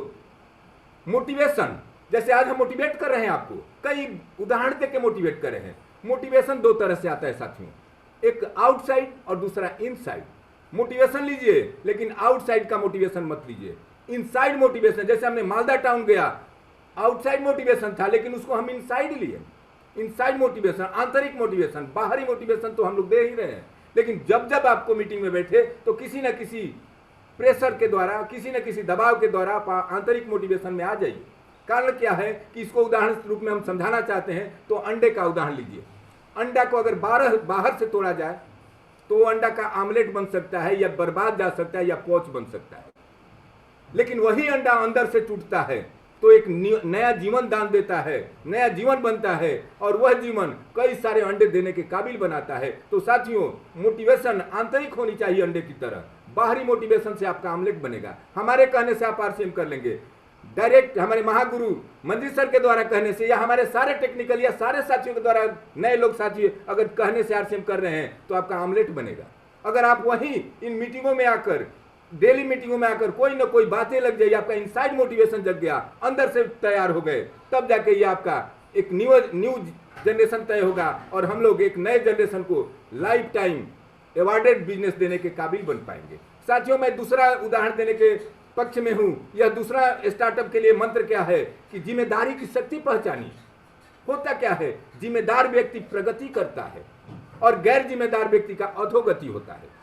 मोटिवेशन। जैसे आज हम मोटिवेट कर रहे हैं आपको, कई उदाहरण दे के मोटिवेट कर रहे हैं। मोटिवेशन 2 तरह से आता है साथियों, एक आउटसाइड और दूसरा इनसाइड। मोटिवेशन लीजिए लेकिन आउटसाइड का मोटिवेशन मत लीजिए। इनसाइड मोटिवेशन, जैसे हमने मालदा टाउन गया, आउटसाइड मोटिवेशन था लेकिन उसको हम इनसाइड लिए। इनसाइड मोटिवेशन, आंतरिक मोटिवेशन, बाहरी मोटिवेशन तो हम लोग दे ही रहे हैं, लेकिन जब जब आपको मीटिंग में बैठे तो किसी न किसी प्रेशर के द्वारा, किसी न किसी दबाव के द्वारा आप आंतरिक मोटिवेशन में आ जाइए। कारण क्या है कि इसको उदाहरण के रूप में हम समझाना चाहते हैं तो अंडे का उदाहरण लीजिए। अंडा को अगर बाहर से तोड़ा जाए तो वो अंडा का आमलेट बन सकता है, या बर्बाद जा सकता है, या पौच बन सकता है। लेकिन वही अंडा अंदर से टूटता है तो एक नया जीवन दान देता है, नया जीवन बनता है, और वह जीवन कई सारे अंडे देने के काबिल बनाता है। तो साथियों, मोटिवेशन आंतरिक होनी चाहिए अंडे की तरह। बाहरी मोटिवेशन से आपका आमलेट बनेगा। हमारे कहने से आप आरसीएम कर लेंगे, डायरेक्ट हमारे महागुरु मंदिर सर के द्वारा कहने से, या हमारे सारे टेक्निकल या सारे साथियों के द्वारा, नए लोग साथी अगर कहने से आरसीएम कर रहे हैं तो आपका आमलेट बनेगा। अगर आप वहीं इन मीटिंगों में आकर, डेली मीटिंगों में आकर कोई ना कोई बातें लग जाए, आपका इनसाइड मोटिवेशन जग गया, अंदर से तैयार हो गए, तब जाके ये आपका एक न्यू जनरेशन तय होगा, और हम लोग एक नए जनरेशन को लाइफ टाइम अवार्डेड बिजनेस देने के काबिल बन पाएंगे। साथियों, मैं दूसरा उदाहरण देने के पक्ष में हूं। यह दूसरा स्टार्टअप के लिए मंत्र क्या है कि जिम्मेदारी की शक्ति पहचानी। होता क्या है, जिम्मेदार व्यक्ति प्रगति करता है और गैर जिम्मेदार व्यक्ति का अधोगति होता है।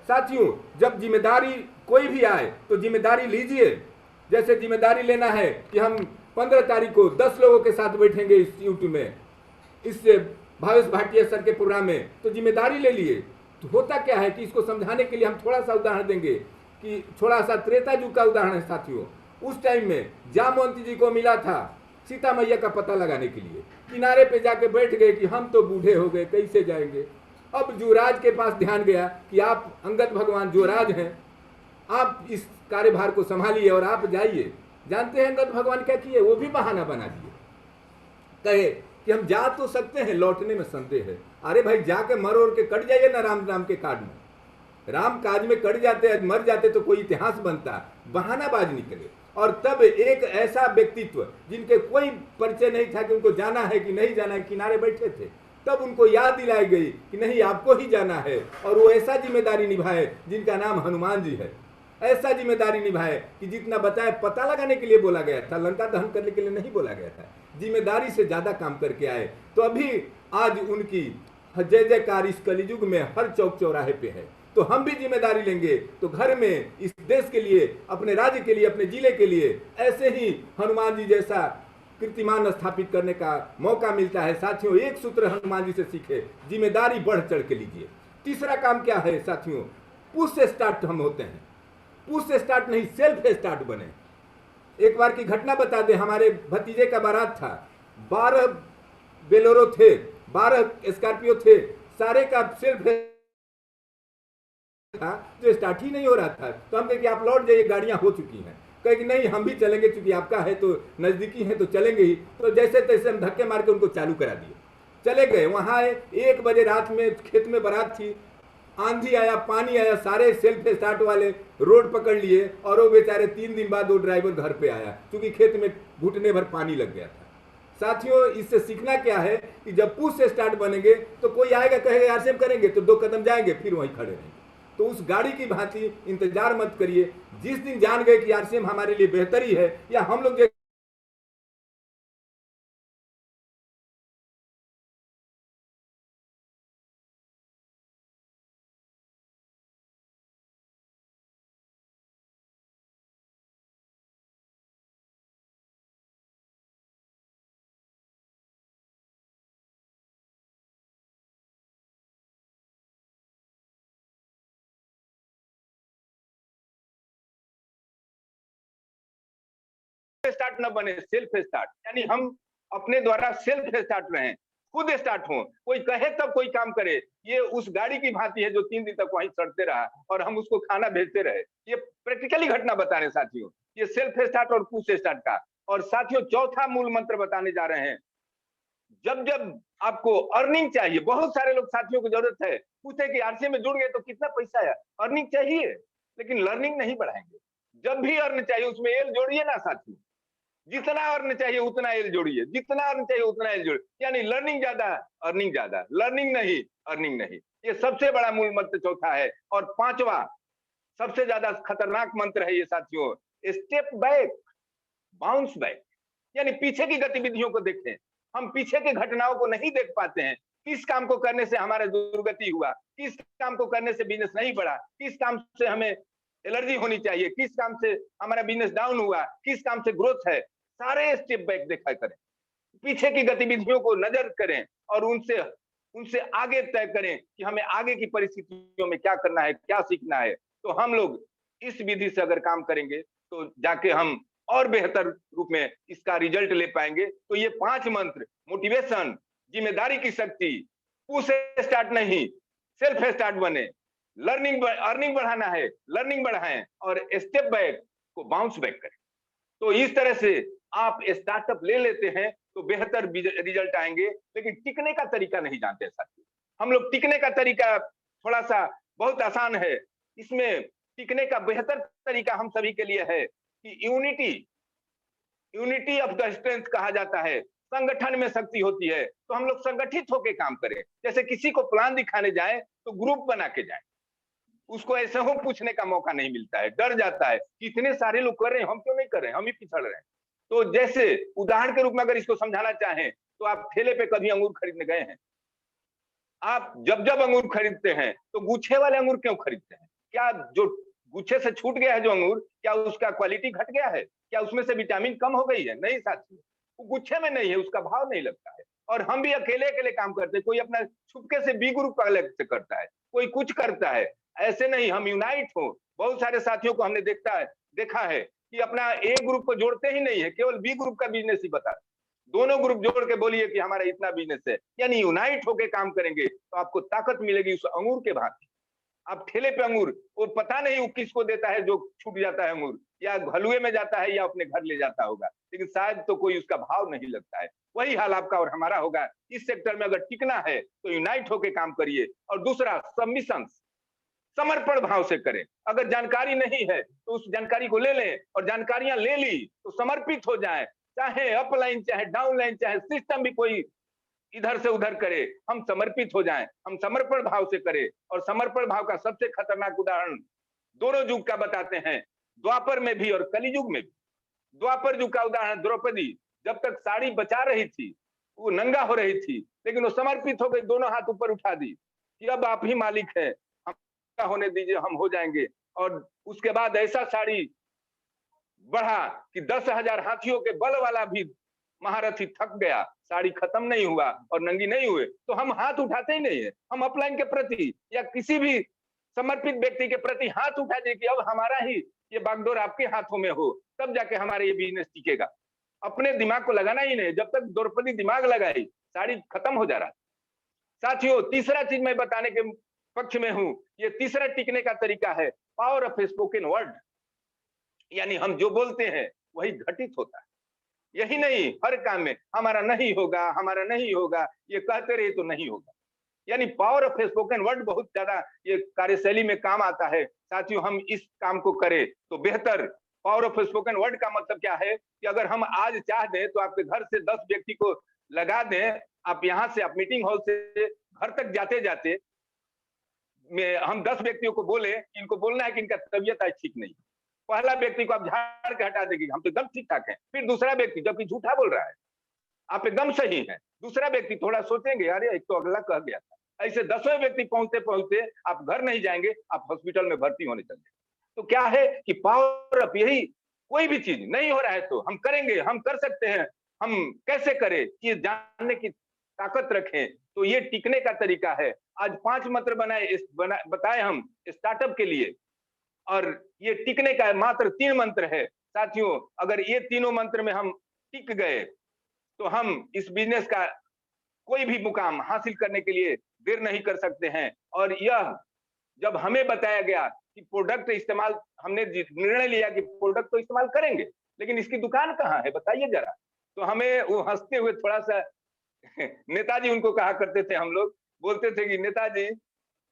साथियों, जब जिम्मेदारी कोई भी आए तो जिम्मेदारी लीजिए। जैसे जिम्मेदारी लेना है कि हम 15 तारीख को 10 लोगों के साथ बैठेंगे इस यूट्यूब में, इससे भावेश भाटिया सर के प्रोग्राम में, तो जिम्मेदारी ले लिए। तो होता क्या है कि इसको समझाने के लिए हम थोड़ा सा उदाहरण देंगे कि थोड़ा सा त्रेता युग का उदाहरण है। साथियों, उस टाइम में जामवंती जी को मिला था सीता मैया का पता लगाने के लिए, किनारे पे जाके बैठ गए कि हम तो बूढ़े हो गए, कैसे जाएंगे। अब युवराज के पास ध्यान गया कि आप अंगद भगवान युवराज हैं, आप इस कार्यभार को संभालिए और आप जाइए। जानते हैं अंगद भगवान क्या किए? वो भी बहाना बना दिए, कहे कि हम जा तो सकते हैं, लौटने में संदेह है। अरे भाई, जाके मर और के कट जाइए ना राम के काज में। राम काज में कट जाते, मर जाते तो कोई इतिहास बनता, बहानाबाज निकले। और तब एक ऐसा व्यक्तित्व जिनके कोई परिचय नहीं था कि उनको जाना है कि नहीं जाना है, किनारे बैठे थे, तब उनको याद दिलाई गई कि नहीं, आपको ही जाना है। और वो ऐसा जिम्मेदारी निभाए जिनका नाम हनुमान जी है। ऐसा जिम्मेदारी निभाए कि जितना बताए पता लगाने के लिए बोला गया था, लंका दहन करने के लिए नहीं बोला गया था। जिम्मेदारी से ज्यादा काम करके आए। तो अभी आज उनकी जय जयकार इस कलियुग में हर चौक चौराहे पे है। तो हम भी जिम्मेदारी लेंगे तो घर में, इस देश के लिए, अपने राज्य के लिए, अपने जिले के लिए ऐसे ही हनुमान जी जैसा कीर्तिमान स्थापित करने का मौका मिलता है। साथियों, एक सूत्र हनुमान जी से सीखे, जिम्मेदारी बढ़ चढ़ के लीजिए। तीसरा काम क्या है साथियों? पुश से स्टार्ट हम होते हैं। पुश से स्टार्ट नहीं, सेल्फ स्टार्ट बने। एक बार की घटना बता दें, हमारे भतीजे का बारात था, 12 बेलोरो थे, 12 स्कॉर्पियो थे, सारे का सेल्फ था, जो स्टार्ट ही नहीं हो रहा था। तो हम कहे कि आप लौट जाइए, गाड़ियां हो चुकी हैं। कहे कि नहीं, हम भी चलेंगे, चूंकि आपका है तो नजदीकी है तो चलेंगे ही। तो जैसे तैसे हम धक्के मार के उनको चालू करा दिए, चले गए। वहां 1 बजे रात में खेत में बारात थी, आंधी आया, पानी आया, सारे सेल्फ स्टार्ट वाले रोड पकड़ लिए, और वो बेचारे 3 दिन बाद वो ड्राइवर घर पे आया, क्योंकि खेत में घुटने भर पानी लग गया था। साथियों, इससे सीखना क्या है कि जब पुश से स्टार्ट बनेंगे तो कोई आएगा, कहेगा यार सेम करेंगे, तो 2 कदम जाएंगे, फिर वहीं खड़े रहेंगे। तो उस गाड़ी की भांति इंतजार मत करिए। जिस दिन जान गए कि आरसीएम हमारे लिए बेहतरी है, या हम लोग जो स्टार्ट न बने, सेल्फ स्टार्ट, यानी हम अपने द्वारा सेल्फ स्टार्ट रहे, खुद स्टार्ट हो। कोई कहे तब कोई काम करे। ये उस गाड़ी की भांति है जो 3 दिन तक वहीं सड़ते रहा और हम उसको खाना भेजते रहे। ये प्रैक्टिकली घटना बता रहे साथियों, ये सेल्फ स्टार्ट और पुश स्टार्ट का। और साथियों, चौथा मूल मंत्र बताने जा रहे हैं। जब जब आपको अर्निंग चाहिए, बहुत सारे लोग साथियों को जरूरत है, पूछे कि आरसीए में जुड़ गए तो कितना पैसा है, अर्निंग चाहिए, लेकिन लर्निंग नहीं बढ़ाएंगे। जब भी अर्न चाहिए उसमें एल जोड़िए ना साथियों, जितना अर्न चाहिए उतना एल जोड़िए, जितना अर्न चाहिए उतना एल जोड़िए, यानी लर्निंग ज्यादा, अर्निंग ज्यादा, लर्निंग नहीं, अर्निंग नहीं। ये सबसे बड़ा मूल मंत्र चौथा है। और 5वां सबसे ज्यादा खतरनाक मंत्र है ये साथियों, स्टेप बैक, बाउंस बैक, यानी पीछे की गतिविधियों को देखें। हम पीछे के घटनाओं को नहीं देख पाते हैं। किस काम को करने से हमारा दुर्गति हुआ, किस काम को करने से बिजनेस नहीं बढ़ा, किस काम से हमें एलर्जी होनी चाहिए, किस काम से हमारा बिजनेस डाउन हुआ, किस काम से ग्रोथ है, सारे स्टेप बैक देखा करें, पीछे की गतिविधियों को नजर करें और उनसे उनसे आगे तय करें कि हमें आगे की परिस्थितियों में क्या करना है, क्या सीखना है। तो हम लोग इस विधि से अगर काम करेंगे तो जाके हम और बेहतर रूप में इसका रिजल्ट ले पाएंगे। तो ये 5 मंत्र, मोटिवेशन, जिम्मेदारी की शक्ति, पुश स्टार्ट नहीं, सेल्फ स्टार्ट बने, लर्निंग अर्निंग बढ़ाना है, लर्निंग बढ़ाएं और स्टेप बैक को बाउंस बैक करें। तो इस तरह से आप स्टार्टअप ले लेते हैं तो बेहतर रिजल्ट आएंगे। लेकिन टिकने का तरीका नहीं जानते साथियों। हम लोग टिकने का तरीका थोड़ा सा बहुत आसान है, इसमें टिकने का बेहतर तरीका हम सभी के लिए है कि यूनिटी ऑफ द स्ट्रेंथ कहा जाता है। संगठन में शक्ति होती है, तो हम लोग संगठित होकर काम करें। जैसे किसी को प्लान दिखाने जाए तो ग्रुप बना के जाए, उसको ऐसे हो पूछने का मौका नहीं मिलता है, डर जाता है कि इतने सारे लोग कर रहे हैं, हम क्यों नहीं कर रहे हैं, हम ही पिछड़ रहे हैं। तो जैसे उदाहरण के रूप में अगर इसको समझाना चाहें तो आप ठेले पे कभी अंगूर खरीदने गए हैं? आप जब जब अंगूर खरीदते हैं तो गुच्छे वाले अंगूर क्यों खरीदते हैं? क्या जो गुच्छे से छूट गया है जो अंगूर, क्या उसका क्वालिटी घट गया है? क्या उसमें से विटामिन कम हो गई है? नहीं साथी, वो गुच्छे में नहीं है, उसका भाव नहीं लगता है। और हम भी अकेले अकेले काम करते हैं, कोई अपना छुपके से बी ग्रुप अलग से करता है, कोई कुछ करता है, ऐसे नहीं, हम यूनाइट हो। बहुत सारे साथियों को हमने देखा है कि अपना ए ग्रुप को जोड़ते ही नहीं है, केवल बी ग्रुप का बिजनेस ही बता, दोनों ग्रुप जोड़ के बोलिए कि हमारा इतना बिजनेस है। यानी यूनाइट होके काम करेंगे तो आपको ताकत मिलेगी उस अंगूर के भांति। आप ठेले पे अंगूर, वो पता नहीं वो किसको देता है जो छूट जाता है अंगूर, या हलुए में जाता है या अपने घर ले जाता होगा, लेकिन शायद तो कोई उसका भाव नहीं लगता है। वही हाल आपका और हमारा होगा। इस सेक्टर में अगर टिकना है तो यूनाइट होके काम करिए। और दूसरा, सबमिशन, समर्पण भाव से करें। अगर जानकारी नहीं है तो उस जानकारी को ले लें, और जानकारियां ले ली तो समर्पित हो जाएं, चाहे अपलाइन चाहे डाउनलाइन चाहे सिस्टम भी कोई इधर से उधर करे, हम समर्पित हो जाएं, हम समर्पण भाव से करें। और समर्पण भाव का सबसे खतरनाक उदाहरण दोनों युग का बताते हैं, द्वापर में भी और कलियुग में भी। द्वापर युग का उदाहरण, द्रौपदी जब तक साड़ी बचा रही थी, वो नंगा हो रही थी, लेकिन वो समर्पित हो गई, दोनों हाथ ऊपर उठा दी कि अब आप ही मालिक है, हम होने दीजिए, हम हो जाएंगे। और उसके बाद ऐसा साड़ी बढ़ा कि 10,000 हाथियों के बल वाला भी महारथी थक गया, साड़ी खत्म नहीं हुआ और नंगी नहीं हुए। तो हम हाथ उठाते ही नहीं है। हम अपलाइन के प्रति या किसी भी समर्पित व्यक्ति के प्रति हाथ उठा दे कि अब हमारा ही ये बागडोर आपके हाथों में हो, तब जाके हमारे ये बिजनेस टिकेगा। अपने दिमाग को लगाना ही नहीं। जब तक द्रौपदी दिमाग लगाई, साड़ी खत्म हो जा रहा। साथियों, तीसरा चीज मैं बताने के पक्ष में हूं। ये तीसरा टिकने का तरीका है पावर ऑफ स्पोकन वर्ड। यानी हम जो बोलते हैं वही घटित होता है। यही नहीं, हर काम में हमारा नहीं होगा, हमारा नहीं होगा, ये कहते रहे तो नहीं होगा। यानी पावर ऑफ स्पोकन वर्ड बहुत ज्यादा ये कार्यशैली में काम आता है। साथियों, हम इस काम को करें तो बेहतर। पावर ऑफ स्पोकन वर्ड का मतलब क्या है कि अगर हम आज चाह दें तो आपके घर से 10 व्यक्ति को लगा दें, आप यहाँ से, आप मीटिंग हॉल से घर तक जाते जाते हम 10 व्यक्तियों को बोले कि इनको बोलना है कि इनका तबीयत आज ठीक नहीं। पहला व्यक्ति को आप झाड़ के हटा देंगे, हम तो एकदम ठीक ठाक हैं। फिर दूसरा व्यक्ति जबकि झूठा बोल रहा है, आप एकदम सही हैं। दूसरा व्यक्ति थोड़ा सोचेंगे, अरे एक तो अगला कह गया था। ऐसे 10वें व्यक्ति पहुंचते पहुंचते आप घर नहीं जाएंगे, आप हॉस्पिटल में भर्ती होने चलेंगे। तो क्या है कि पावर अप, यही कोई भी चीज नहीं हो रहा है तो हम करेंगे, हम कर सकते हैं। हम कैसे करें ये जानने की ताकत रखें, तो ये टिकने का तरीका है। आज 5 मंत्र बताए हम स्टार्टअप के लिए, और ये टिकने का मात्र 3 मंत्र है। साथियों, अगर ये तीनों मंत्र में हम टिक गए तो हम इस बिजनेस का कोई भी मुकाम हासिल करने के लिए देर नहीं कर सकते हैं। और यह जब हमें बताया गया कि प्रोडक्ट इस्तेमाल, हमने निर्णय लिया कि प्रोडक्ट तो इस्तेमाल करेंगे, लेकिन इसकी दुकान कहाँ है बताइए जरा। तो हमें वो हंसते हुए थोड़ा सा नेताजी उनको कहा करते थे, हम लोग बोलते थे कि नेताजी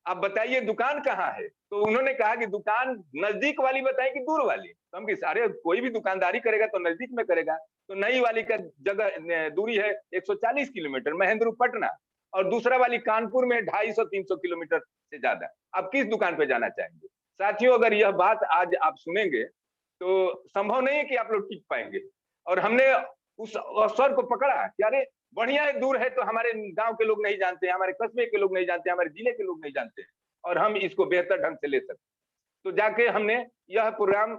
आप बताइए दुकान कहाँ है। तो उन्होंने कहा कि दुकान नजदीक वाली बताए कि दूर वाली। तो हम कि सारे कोई भी दुकानदारी करेगा तो नजदीक में करेगा। तो नई वाली का जगह दूरी है 140 किलोमीटर, महेंद्र पटना, और दूसरा वाली कानपुर में 250-300 किलोमीटर से ज्यादा। आप किस दुकान पे जाना चाहेंगे? साथियों, अगर यह बात आज आप सुनेंगे तो संभव नहीं है कि आप लोग टिक पाएंगे। और हमने उस अवसर को पकड़ा कि अरे बढ़िया है, दूर है तो हमारे गांव के लोग नहीं जानते, हमारे कस्बे के लोग नहीं जानते, हमारे जिले के लोग नहीं जानते, और हम इसको बेहतर ढंग से ले सकते। तो जाके हमने यह प्रोग्राम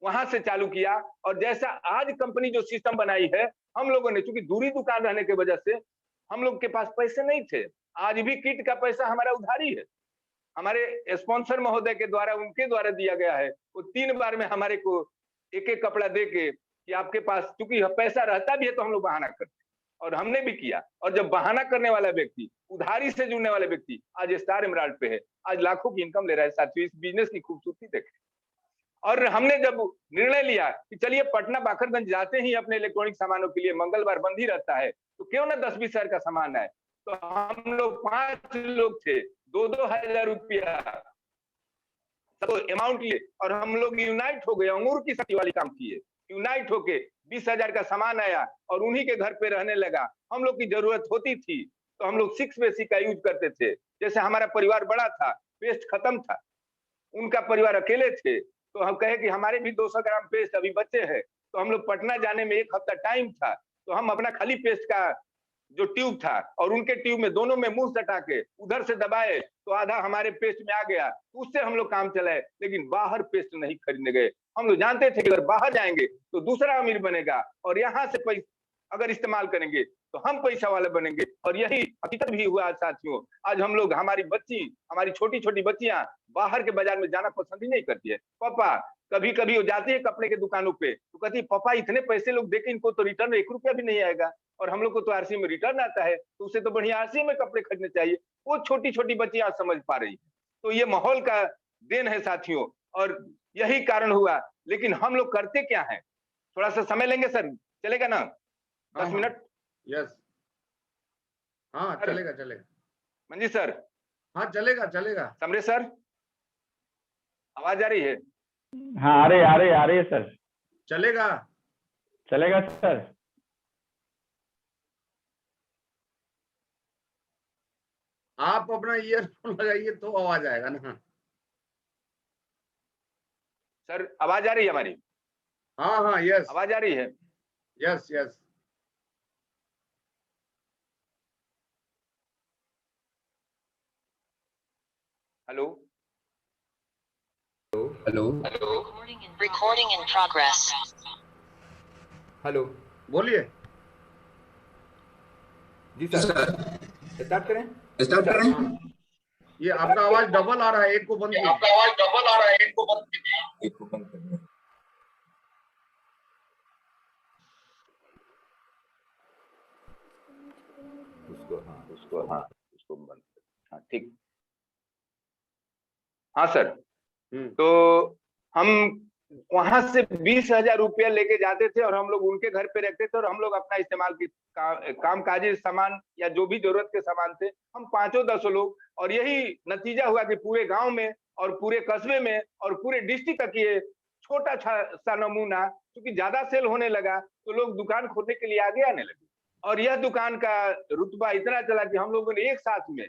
वहां से चालू किया, और जैसा आज कंपनी जो सिस्टम बनाई है, हम लोगों ने, चूंकि दूरी दुकान रहने की वजह से हम लोग के पास पैसे नहीं थे। आज भी किट का पैसा हमारा उधारी है, हमारे स्पॉन्सर महोदय के द्वारा, उनके द्वारा दिया गया है। वो 3 बार में हमारे को एक एक कपड़ा दे के कि आपके पास, चूंकि पैसा रहता भी है तो हम लोग बहाना करते, और हमने भी किया। और जब बहाना करने वाला व्यक्ति, उधारी से जुड़ने वाले व्यक्ति आज स्टार एमराल्ड पे है, आज लाखों की इनकम ले रहा है। साथियों, इस बिजनेस की खूबसूरती देखें। और हमने जब निर्णय लिया कि चलिए पटना बाखरगंज जाते ही अपने इलेक्ट्रॉनिक सामानों के लिए, मंगलवार बंद ही रहता है, तो क्यों ना 10-20 हजार का सामान आए। तो हम लोग 5 लोग थे, 2-2 हजार रुपया सब अमाउंट लिए, और हम लोग यूनाइट हो गए, अंगूर की सब्जी वाली काम किए, यूनाइट होके 20 हजार का सामान आया, और उन्हीं के घर पे रहने लगा। हम लोग की जरूरत होती थी तो हम लोग 6 बेसिक का यूज करते थे। जैसे हमारा परिवार बड़ा था, पेस्ट खत्म था, उनका परिवार अकेले थे, तो हम कहे कि हमारे भी 200 ग्राम पेस्ट अभी बचे हैं। तो हम लोग पटना जाने में 1 हफ्ता टाइम था, तो हम अपना खाली पेस्ट का जो ट्यूब था और उनके ट्यूब में, दोनों में मुंह सटा के उधर से दबाए तो आधा हमारे पेस्ट में आ गया, उससे हम लोग काम चलाए। लेकिन बाहर पेस्ट नहीं खरीदने गए। हम लोग जानते थे कि अगर बाहर जाएंगे तो दूसरा अमीर बनेगा, और यहाँ से पैसा अगर इस्तेमाल करेंगे तो हम पैसा वाले बनेंगे। और यही हकीकत भी हुआ साथियों। आज हम लोग, हमारी बच्ची, हमारी छोटी छोटी बच्चियां बाहर के बाजार में जाना पसंद ही नहीं करती है। पापा, कभी कभी वो जाती है कपड़े की दुकानों पे, तो कहती है पापा इतने पैसे लोग देके इनको तो रिटर्न 1 रुपया भी नहीं आएगा, और हम लोग को तो आरसी में रिटर्न आता है, तो उससे तो बढ़िया आरसी में कपड़े खरीदने चाहिए। वो छोटी छोटी बच्चियां समझ पा रही है। तो ये माहौल का देन है साथियों, और यही कारण हुआ। लेकिन हम लोग करते क्या है, थोड़ा सा समय लेंगे सर, चलेगा ना? 10 मिनट? यस, हाँ चलेगा चलेगा। मंजी सर? हाँ चलेगा चलेगा। समरे सर, आवाज आ रही है? हाँ आ रही है सर। चलेगा चलेगा सर। आप अपना ईयरफोन लगाइए तो आवाज आएगा ना। सर आवाज आ रही है हमारी? हाँ हाँ यस, आवाज आ रही है? Yes yes. Hello hello Recording in progress. Hello, बोलिए। जी सर, स्टार्ट करें? हाँ। ये आपका आवाज डबल आ रहा है, एक को बंद कीजिए। आपका आवाज डबल आ रहा है, एक को बंद कीजिए। एक को बंद कर दें। उसको बंद। हाँ ठीक। हाँ सर, तो हम वहां से 20,000 रुपया लेके जाते थे, और हम लोग उनके घर पे रखते थे, और हम लोग अपना इस्तेमाल की कामकाजी सामान या जो भी जरूरत के सामान थे, हम 500-10 लोग। और यही नतीजा हुआ कि पूरे गांव में और पूरे कस्बे में और पूरे डिस्ट्रिक्ट तक ये छोटा सा नमूना, क्योंकि ज्यादा सेल होने लगा तो लोग दुकान खोलने के लिए आगे आने लगे। और यह दुकान का रुतबा इतना चला कि हम लोगों ने एक साथ में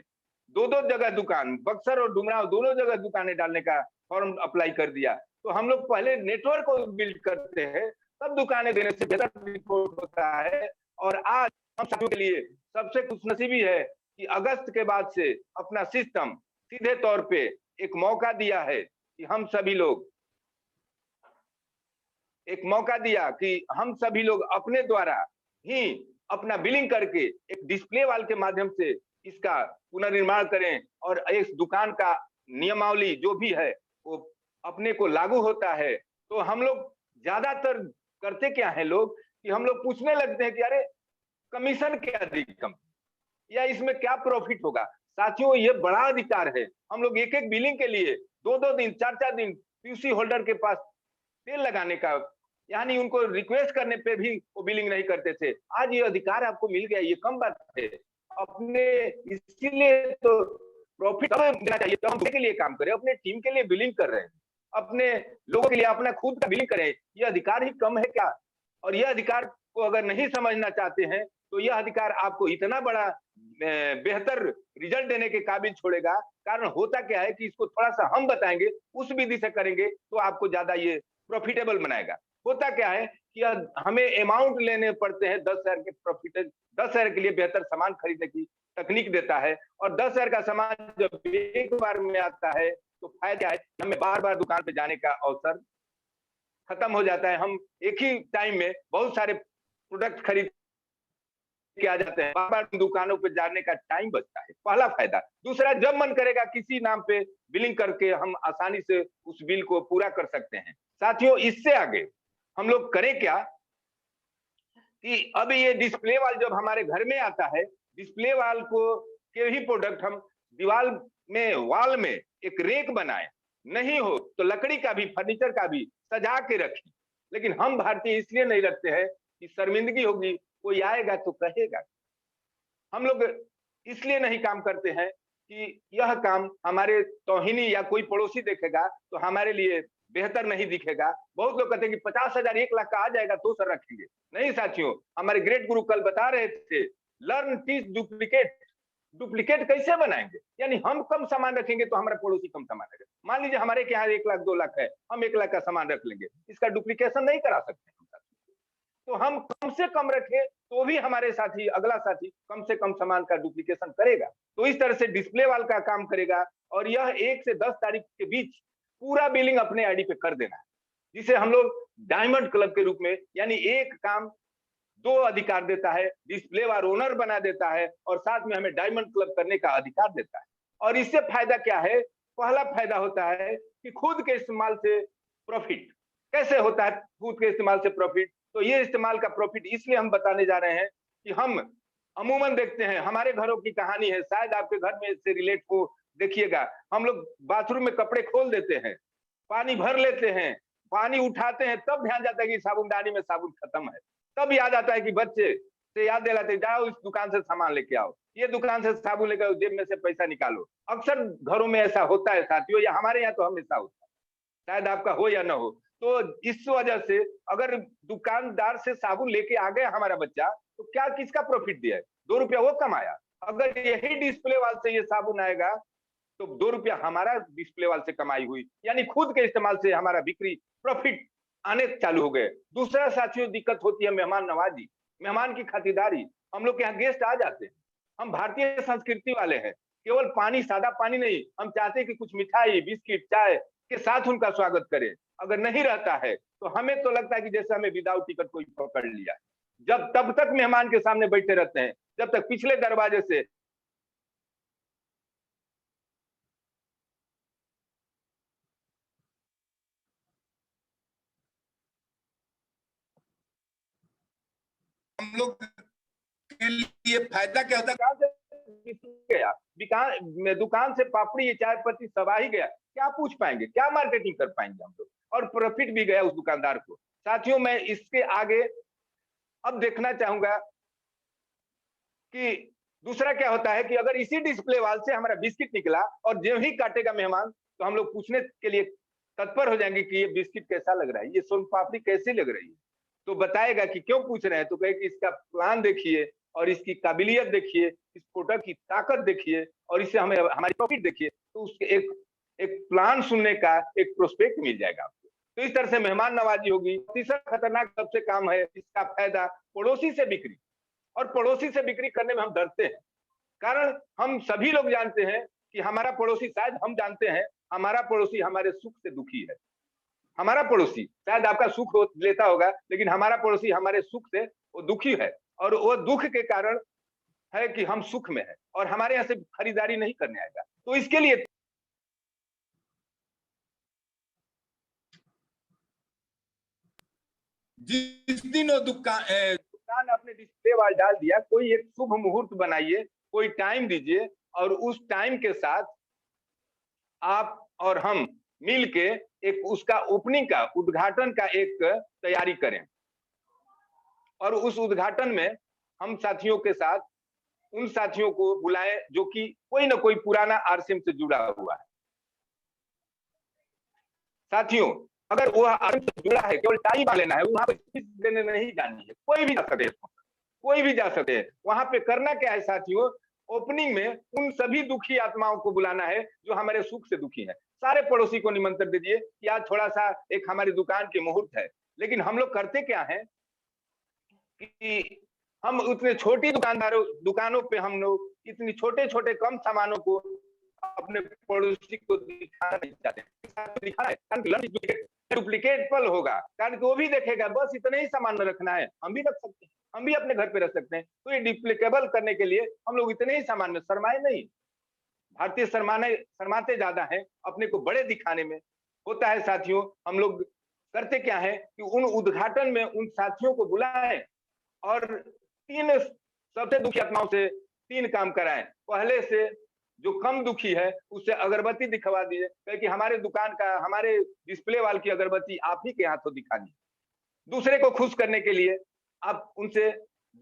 2-2 जगह दुकान, बक्सर और डुमराव दोनों जगह दुकानें डालने का फॉर्म अप्लाई कर दिया। तो हम लोग पहले नेटवर्क को बिल्ड करते हैं, तब दुकानें देने से बेहतर रिपोर्ट होता है। और आज हम साथियों के लिए सबसे खुशनसीबी है कि अगस्त के बाद से अपना सिस्टम सीधे तौर पे एक मौका दिया है कि हम सभी लोग, एक मौका दिया कि हम सभी लोग अपने द्वारा ही अपना बिलिंग करके एक डिस्प्ले वाल के माध्यम से इसका पुनर्निर्माण करें, और इस दुकान का नियमावली जो भी है वो अपने को लागू होता है। तो हम लोग ज्यादातर करते क्या है लोग, कि हम लोग पूछने लगते हैं कि अरे कमीशन क्या दी कंपनी, या इसमें क्या प्रॉफिट होगा। साथियों, ये बड़ा अधिकार है। हम लोग एक एक बिलिंग के लिए 2-2 दिन 4-4 दिन पीयूसी होल्डर के पास तेल लगाने का, यानी उनको रिक्वेस्ट करने पे भी वो बिलिंग नहीं करते थे। आज ये अधिकार आपको मिल गया, ये कम बात है। अपने इसीलिए तो प्रॉफिट देना चाहिए तो हम के लिए काम करें, अपने टीम के लिए बिलिंग कर रहे हैं, अपने लोगों के लिए अपना खुद का बिलिंग करें। ये अधिकार ही कम है क्या? और यह अधिकार को अगर नहीं समझना चाहते हैं तो यह अधिकार आपको इतना बड़ा बेहतर रिजल्ट देने के काबिल छोड़ेगा। कारण होता क्या है कि इसको थोड़ा सा हम बताएंगे, उस विधि से करेंगे तो आपको ज्यादा ये प्रॉफिटेबल बनाएगा। होता क्या है कि हमें अमाउंट लेने पड़ते हैं 10,000 के प्रॉफिट, 10,000 के लिए बेहतर सामान खरीदने की तकनीक देता है, और 10,000 का सामान जब एक बार में आता है तो फायदा है, हमें बार बार दुकान पे जाने का अवसर खत्म हो जाता है। हम एक ही टाइम में बहुत सारे प्रोडक्ट खरीद के आ जाते हैं, बार बार दुकानों पे जाने का टाइम बचता है, पहला फायदा। दूसरा, जब मन करेगा किसी नाम पे बिलिंग करके हम आसानी से उस बिल को पूरा कर सकते हैं। साथियों, इससे आगे हम लोग करें क्या कि अब ये डिस्प्ले वाल जब हमारे घर में आता है, डिस्प्ले वाल को के ही प्रोडक्ट हम दीवार में, वॉल में एक रेक बनाए, नहीं हो तो लकड़ी का भी, फर्नीचर का भी सजा के रखें। लेकिन हम भारतीय इसलिए नहीं रखते हैं कि शर्मिंदगी होगी, कोई आएगा तो कहेगा। हम लोग इसलिए नहीं काम करते हैं कि यह काम हमारे तौहीनी या कोई पड़ोसी देखेगा तो हमारे लिए बेहतर नहीं दिखेगा। बहुत लोग कहते हैं कि 50,000 1 लाख का आ जाएगा तो सर रखेंगे। नहीं साथियों, हमारे ग्रेट गुरु कल बता रहे थे, लर्न टीच डुप्लीकेट। डुप्लीकेट कैसे बनाएंगे? यानी हम कम सामान रखेंगे तो हमारा पड़ोसी कम सामान रखेगा। मान लीजिए हमारे के यहाँ 1 लाख 2 लाख है, हम 1 लाख का सामान रख लेंगे, इसका डुप्लीकेशन नहीं करा सकते। तो हम कम से कम रखें तो भी हमारे साथी, अगला साथी कम से कम सामान का डुप्लीकेशन करेगा। तो इस तरह से डिस्प्ले वाल का काम करेगा, और यह 1 से 10 तारीख के बीच पूरा बिलिंग अपने आईडी पे कर देना है, जिसे हम लोग डायमंड क्लब के रूप में, यानी एक काम 2 अधिकार देता है, डिस्प्ले वाल ओनर बना देता है और साथ में हमें डायमंड क्लब करने का अधिकार देता है। और इससे फायदा क्या है? पहला फायदा होता है कि खुद के इस्तेमाल से प्रॉफिट। कैसे होता है खुद के इस्तेमाल से प्रॉफिट? तो ये इस्तेमाल का प्रॉफिट इसलिए हम बताने जा रहे हैं कि हम अमूमन देखते हैं, हमारे घरों की कहानी है, शायद आपके घर में इससे रिलेट हो। देखिएगा, हम लोग बाथरूम में कपड़े खोल देते हैं, पानी भर लेते हैं, पानी उठाते हैं, तब ध्यान जाता है कि साबुनदानी में साबुन खत्म है। तब याद आता है कि बच्चे से याद दिलाते, जाओ इस दुकान से सामान लेके आओ, ये दुकान से साबुन लेकर जेब में से पैसा निकालो। अक्सर घरों में ऐसा होता है साथियों, या हमारे यहाँ तो हमेशा होता है, शायद आपका हो या ना हो। तो इस वजह से अगर दुकानदार से साबुन लेके आ गया हमारा बच्चा, तो क्या किसका प्रॉफिट दिया है? 2 रुपया वो कमाया। अगर यही डिस्प्ले वाल से ये साबुन आएगा तो 2 रुपया हमारा डिस्प्ले वाल से कमाई हुई, यानी खुद के इस्तेमाल से हमारा बिक्री प्रॉफिट आने चालू हो गए। दूसरा साथियों दिक्कत होती है मेहमान नवाजी, मेहमान की खातिरदारी। हम लोग के यहाँ गेस्ट आ जाते हैं, हम भारतीय संस्कृति वाले हैं, केवल पानी, सादा पानी नहीं, हम चाहते हैं कि कुछ मिठाई, बिस्किट, चाय के साथ उनका स्वागत करें। अगर नहीं रहता है तो हमें तो लगता है कि जैसे हमें विदाउट टिकट कोई पकड़ लिया। जब तब तक मेहमान के सामने बैठे रहते हैं जब तक पिछले दरवाजे से हम लोग के लिए फायदा क्या होता है? दुकान से पापड़ी, चाय पत्ती सब आ ही गया, क्या पूछ पाएंगे, क्या मार्केटिंग कर पाएंगे हम लोग? और प्रॉफिट भी गया उस दुकानदार को। साथियों, मैं इसके आगे अब देखना चाहूंगा कि दूसरा क्या होता है कि अगर इसी डिस्प्ले वाल से हमारा बिस्किट निकला और जो ही काटेगा मेहमान, तो हम लोग पूछने के लिए तत्पर हो जाएंगे कि ये बिस्किट कैसा लग रहा है, ये सोन पापड़ी कैसी लग रही है। तो बताएगा कि क्यों पूछ रहे हैं, तो कहे कि इसका प्लान देखिए और इसकी काबिलियत देखिए, इस प्रोडक्ट की ताकत देखिए और इससे हमें हमारी प्रॉफिट देखिए। तो उसके एक प्लान सुनने का एक प्रोस्पेक्ट मिल जाएगा आपको। तो इस तरह से मेहमान नवाजी होगी। तीसरा खतरनाक सबसे काम है इसका फायदा, पड़ोसी से बिक्री। और पड़ोसी से बिक्री करने में हम डरते हैं, कारण हम सभी लोग जानते हैं कि हमारा पड़ोसी, शायद हम जानते हैं हमारा पड़ोसी हमारे सुख से दुखी है। हमारा पड़ोसी शायद आपका सुख लेता होगा, लेकिन हमारा पड़ोसी हमारे सुख से वो दुखी है, और वो दुख के कारण है कि हम सुख में है और हमारे यहाँ से खरीदारी नहीं करने आएगा। तो इसके लिए जिस दिन वो दुकान आपने डिस्प्ले वाल डाल दिया, कोई एक शुभ मुहूर्त बनाइए, कोई टाइम दीजिए और उस टाइम के साथ आप और हम मिल के एक उसका ओपनिंग का, उद्घाटन का एक तैयारी करें। और उस उद्घाटन में हम साथियों के साथ उन साथियों को बुलाएं जो कि कोई ना कोई पुराना आरसीएम से जुड़ा हुआ है। साथियों, अगर वो आरसीएम से जुड़ा है, केवल टाई बांध लेना है, वहां पर फीस देने नहीं जानी है, कोई भी जा सकते हैं, कोई भी जा सकते हैं। वहां पे करना क्या है साथियों, ओपनिंग में उन सभी दुखी आत्माओं को बुलाना है जो हमारे सुख से दुखी है। सारे पड़ोसी को निमंत्रण दीजिए कि आज थोड़ा सा एक हमारी दुकान की मुहूर्त है, लेकिन हम लोग करते क्या है कि हम उतने छोटी दुकानों पे हम लोग इतनी छोटे छोटे कम सामानों को अपने पड़ोसी को दिखाना नहीं चाहते। डुप्लीकेट पल होगा, कारण कि वो भी देखेगा बस इतने ही सामान रखना है, हम भी रख सकते हैं, हम भी अपने घर पे रख सकते हैं। तो ये डुप्लीकेबल करने के लिए हम लोग इतने ही सामान में शर्माए नहीं। भारतीय शर्माते ज्यादा है अपने को बड़े दिखाने में। होता है साथियों, हम लोग करते क्या है कि उन उद्घाटन में उन साथियों को बुलाएं और 3 सबसे दुखी आत्माओं से 3 काम कराएं। पहले से जो कम दुखी है उससे अगरबत्ती दिखवा दीजिए, क्योंकि हमारे दुकान का, हमारे डिस्प्ले वाल की अगरबत्ती आप ही के हाथों दिखानी। दूसरे को खुश करने के लिए आप उनसे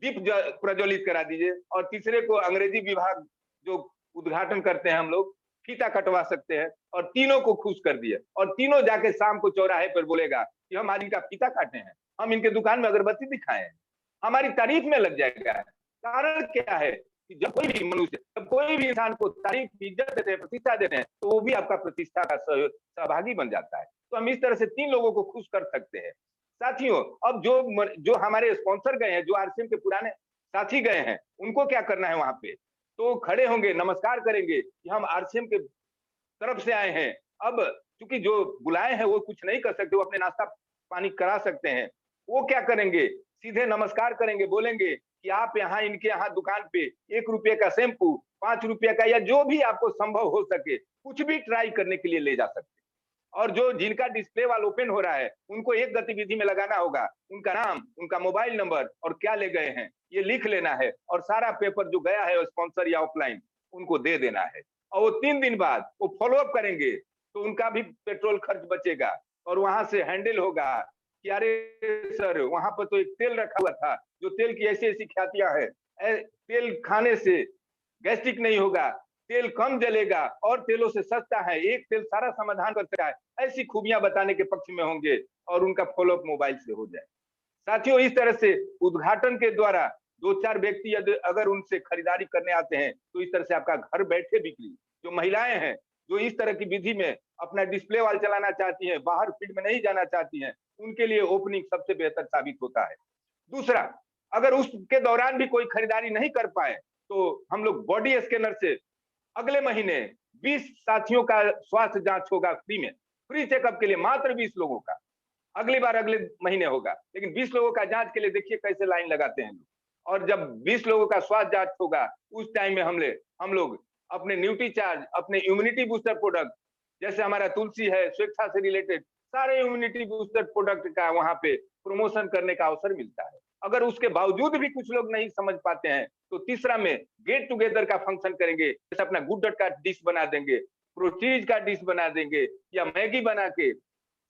दीप प्रज्वलित करा दीजिए, और तीसरे को अंग्रेजी विभाग जो उद्घाटन करते हैं हम लोग फीता कटवा सकते हैं, और तीनों को खुश कर दिए, और तीनों जाके शाम को चौराहे पर बोलेगा कि हम आज इनका फीता काटे हैं, हम इनके दुकान में अगरबत्ती दिखाए हैं, हमारी तारीफ में लग जाएगा। कारण क्या है कि जब कोई भी मनुष्य, जब कोई भी इंसान को तारीफ, इज्जत देते हैं, प्रतिष्ठा देते हैं, तो वो भी आपका प्रतिष्ठा का सहभागी बन जाता है। तो हम इस तरह से 3 लोगों को खुश कर सकते हैं। साथियों, अब जो हमारे स्पॉन्सर गए हैं, जो आरसीएम के पुराने साथी गए हैं, उनको क्या करना है वहां पे? तो खड़े होंगे, नमस्कार करेंगे कि हम आरसीएम के तरफ से आए हैं। अब चूंकि जो बुलाए हैं वो कुछ नहीं कर सकते, वो अपने नाश्ता पानी करा सकते हैं। वो क्या करेंगे? सीधे नमस्कार करेंगे, बोलेंगे कि आप यहाँ, इनके यहाँ दुकान पे 1 रुपये का शैम्पू, 5 रुपये का, या जो भी आपको संभव हो सके कुछ भी ट्राई करने के लिए ले जा सकते हैं। और जो जिनका डिस्प्ले वाल ओपन हो रहा है उनको एक गतिविधि में लगाना होगा, उनका नाम, उनका मोबाइल नंबर और क्या ले गए हैं ये लिख लेना है, और सारा पेपर जो गया है स्पॉन्सर या ऑफलाइन उनको दे देना है। और वो 3 दिन बाद वो फॉलोअप करेंगे तो उनका भी पेट्रोल खर्च बचेगा, और वहां से हैंडल होगा कि अरे सर वहां पर तो एक तेल रखा हुआ था, जो तेल की ऐसी ऐसी ख्यातियां है, तेल खाने से गैस्ट्रिक नहीं होगा, तेल कम जलेगा और तेलों से सस्ता है, एक तेल सारा समाधान कर सकता है, ऐसी खूबियां बताने के पक्ष में होंगे, और उनका फॉलोअप मोबाइल से हो जाए। साथियों, इस तरह से उद्घाटन के द्वारा 2-4 व्यक्ति अगर उनसे खरीदारी करने आते हैं तो इस तरह से आपका घर बैठे बिक्री। जो महिलाएं हैं जो इस तरह की विधि में अपना डिस्प्ले वाल चलाना चाहती हैं, बाहर फील्ड में नहीं जाना चाहती हैं, उनके लिए ओपनिंग सबसे बेहतर साबित होता है। दूसरा, अगर उसके दौरान भी कोई खरीदारी नहीं कर पाए तो हम लोग बॉडी स्कैनर से अगले महीने 20 साथियों का स्वास्थ्य जांच होगा फ्री में, फ्री चेकअप के लिए मात्र 20 लोगों का। अगली बार अगले महीने होगा, लेकिन 20 लोगों का जांच के लिए देखिए कैसे लाइन लगाते हैं लोग। और जब 20 लोगों का स्वास्थ्य जांच होगा उस टाइम में हम लोग अपने न्यूट्री चार्ज, अपने इम्यूनिटी बूस्टर प्रोडक्ट, जैसे हमारा तुलसी है, स्वेच्छा से रिलेटेड सारे इम्यूनिटी बूस्टर प्रोडक्ट का वहां पे प्रमोशन करने का अवसर मिलता है। अगर उसके बावजूद भी कुछ लोग नहीं समझ पाते हैं तो तीसरा में गेट टुगेदर का फंक्शन करेंगे, जैसे अपना गुड डॉट का डिश बना देंगे, प्रोटीज का डिश बना देंगे, या मैगी बना के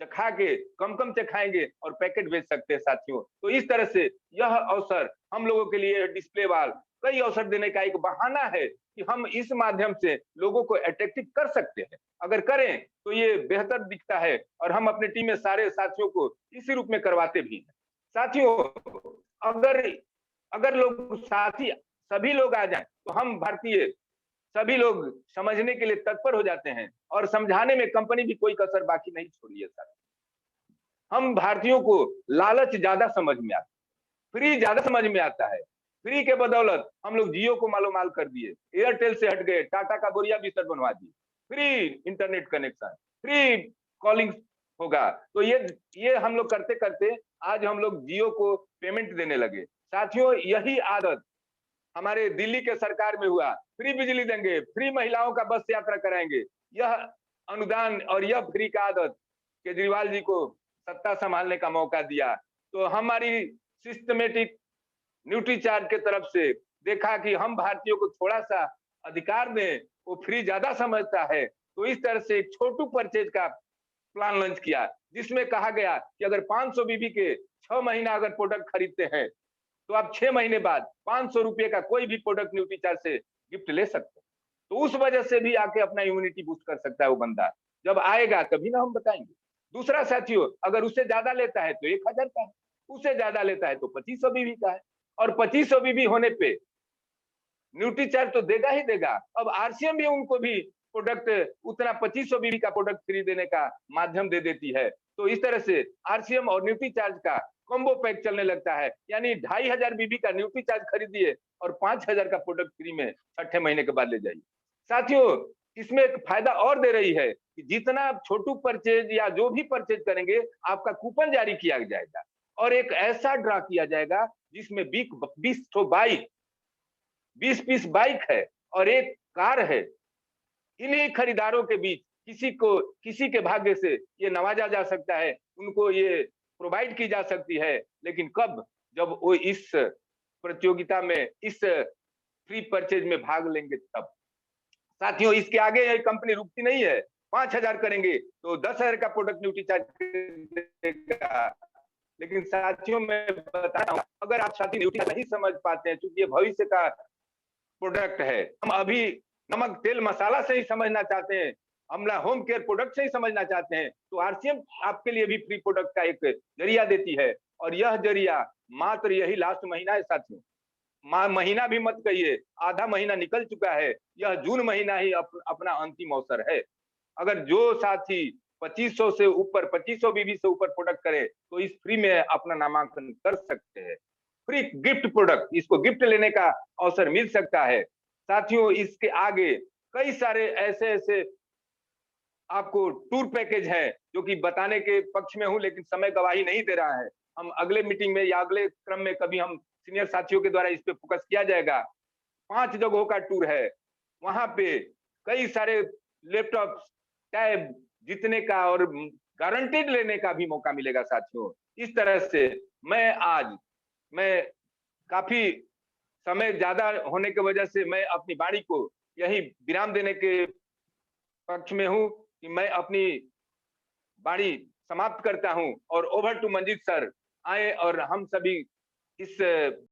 चखा के कम चखाएंगे और पैकेट बेच सकते हैं। साथियों, तो इस तरह से यह अवसर हम लोगों के लिए डिस्प्ले वाल कई अवसर देने का एक बहाना है कि हम इस माध्यम से लोगों को अट्रैक्टिव कर सकते हैं। अगर करें तो ये बेहतर दिखता है, और हम अपनी टीम में सारे साथियों को इसी रूप में करवाते भी हैं। साथियों, अगर लोग साथी सभी लोग आ जाएं तो हम भारतीय सभी लोग समझने के लिए तत्पर हो जाते हैं, और समझाने में कंपनी भी कोई कसर बाकी नहीं छोड़ी है। सर, हम भारतीयों को लालच ज्यादा समझ में आता है, फ्री ज्यादा समझ में आता है। फ्री के बदौलत हम लोग जियो को मालोमाल कर दिए, एयरटेल से हट गए, टाटा का बोरिया बिस्तर बनवा दिए, free internet connection, free calling होगा। तो ये हम लोग करते करते आज हम लोग जियो को पेमेंट देने लगे। साथियों, यही आदत हमारे दिल्ली के सरकार में हुआ, फ्री बिजली देंगे, फ्री महिलाओं का बस यात्रा कराएंगे। यह अनुदान और यह फ्री का आदत केजरीवाल जी को सत्ता संभालने का मौका दिया। तो हमारी सिस्टमेटिक न्यूट्री चार्ज के तरफ से देखा कि हम भारतीयों को थोड़ा सा अधिकार दें, वो फ्री ज्यादा समझता है। तो इस तरह से एक छोटू परचेज का प्लान लॉन्च किया, जिसमें कहा गया कि अगर 500 बीबी के 6 महीना अगर प्रोडक्ट खरीदते हैं तो आप 6 महीने बाद 500 रुपये का कोई भी प्रोडक्ट न्यूट्री चार्ज से गिफ्ट ले सकते हैं। तो उस वजह से भी आके अपना इम्यूनिटी बूस्ट कर सकता है वो बंदा। जब आएगा तभी ना हम बताएंगे। दूसरा साथियों, अगर उससे ज्यादा लेता है तो 1000 का है, उससे ज्यादा लेता है तो 2500 बीबी का है, और 2500 बीबी होने पे न्यूट्री चार्ज तो देगा ही देगा। अब आरसीएम भी उनको भी प्रोडक्ट उतना 2500 बीबी का प्रोडक्ट फ्री देने का माध्यम दे देती है। तो इस तरह से आरसीएम और न्यूट्री चार्ज का कॉम्बो पैक चलने लगता है, यानी 2500 बीबी का न्यूट्री चार्ज खरीदिए और 5000 का प्रोडक्ट फ्री में 6ठे महीने के बाद ले जाइए। साथियों, इसमें एक फायदा और दे रही है कि जितना आप छोटू परचेज या जो भी परचेज करेंगे, आपका कूपन जारी किया जाएगा और एक ऐसा ड्रा किया जाएगा जिसमें 20 बाइक, 20 पीस बाइक है और एक कार है। इन्हीं खरीदारों के बीच किसी के भाग्य से ये नवाजा जा सकता है, उनको ये प्रोवाइड की जा सकती है। लेकिन कब? जब वो इस प्रतियोगिता में, इस फ्री परचेज में भाग लेंगे तब। साथियों, इसके आगे ये कंपनी रुकती नहीं है। 5000 करेंगे तो 10000 का प्रोडक्ट न्यूट्री चार्ज देगा। लेकिन साथियों, मैं बता रहा हूं, अगर आप साथी न्यूट्री नहीं समझ पाते हैं, क्योंकि ये भविष्य का प्रोडक्ट है, हम अभी नमक तेल मसाला से ही समझना चाहते हैं, हमला होम केयर प्रोडक्ट से ही समझना चाहते हैं, तो आरसीएम आपके लिए भी फ्री प्रोडक्ट का एक जरिया देती है। और यह जरिया मात्र यही लास्ट महीना है साथियों। महीना भी मत कहिए, आधा महीना निकल चुका है। यह जून महीना ही अपना अंतिम अवसर है। अगर जो साथी 2500 से ऊपर, 2500 बीबी से ऊपर प्रोडक्ट करे तो इस फ्री में अपना नामांकन कर सकते हैं। फ्री गिफ्ट प्रोडक्ट, इसको गिफ्ट लेने का अवसर मिल सकता है। साथियों, इसके आगे कई सारे ऐसे आपको टूर पैकेज है जो कि बताने के पक्ष में हूं, लेकिन समय गवाही नहीं दे रहा है। हम अगले मीटिंग में या अगले क्रम में कभी हम सीनियर साथियों के द्वारा इस पे फोकस किया जाएगा। 5 जगहों का टूर है, वहां पे कई सारे लैपटॉप, टैब जीतने का और गारंटीड लेने का भी मौका मिलेगा साथियों। इस तरह से मैं काफी समय ज्यादा होने की वजह से मैं अपनी वाणी को यही विराम देने के पक्ष में हूं कि मैं अपनी वाणी समाप्त करता हूं और ओवर टू मंजीत सर आए और हम सभी इस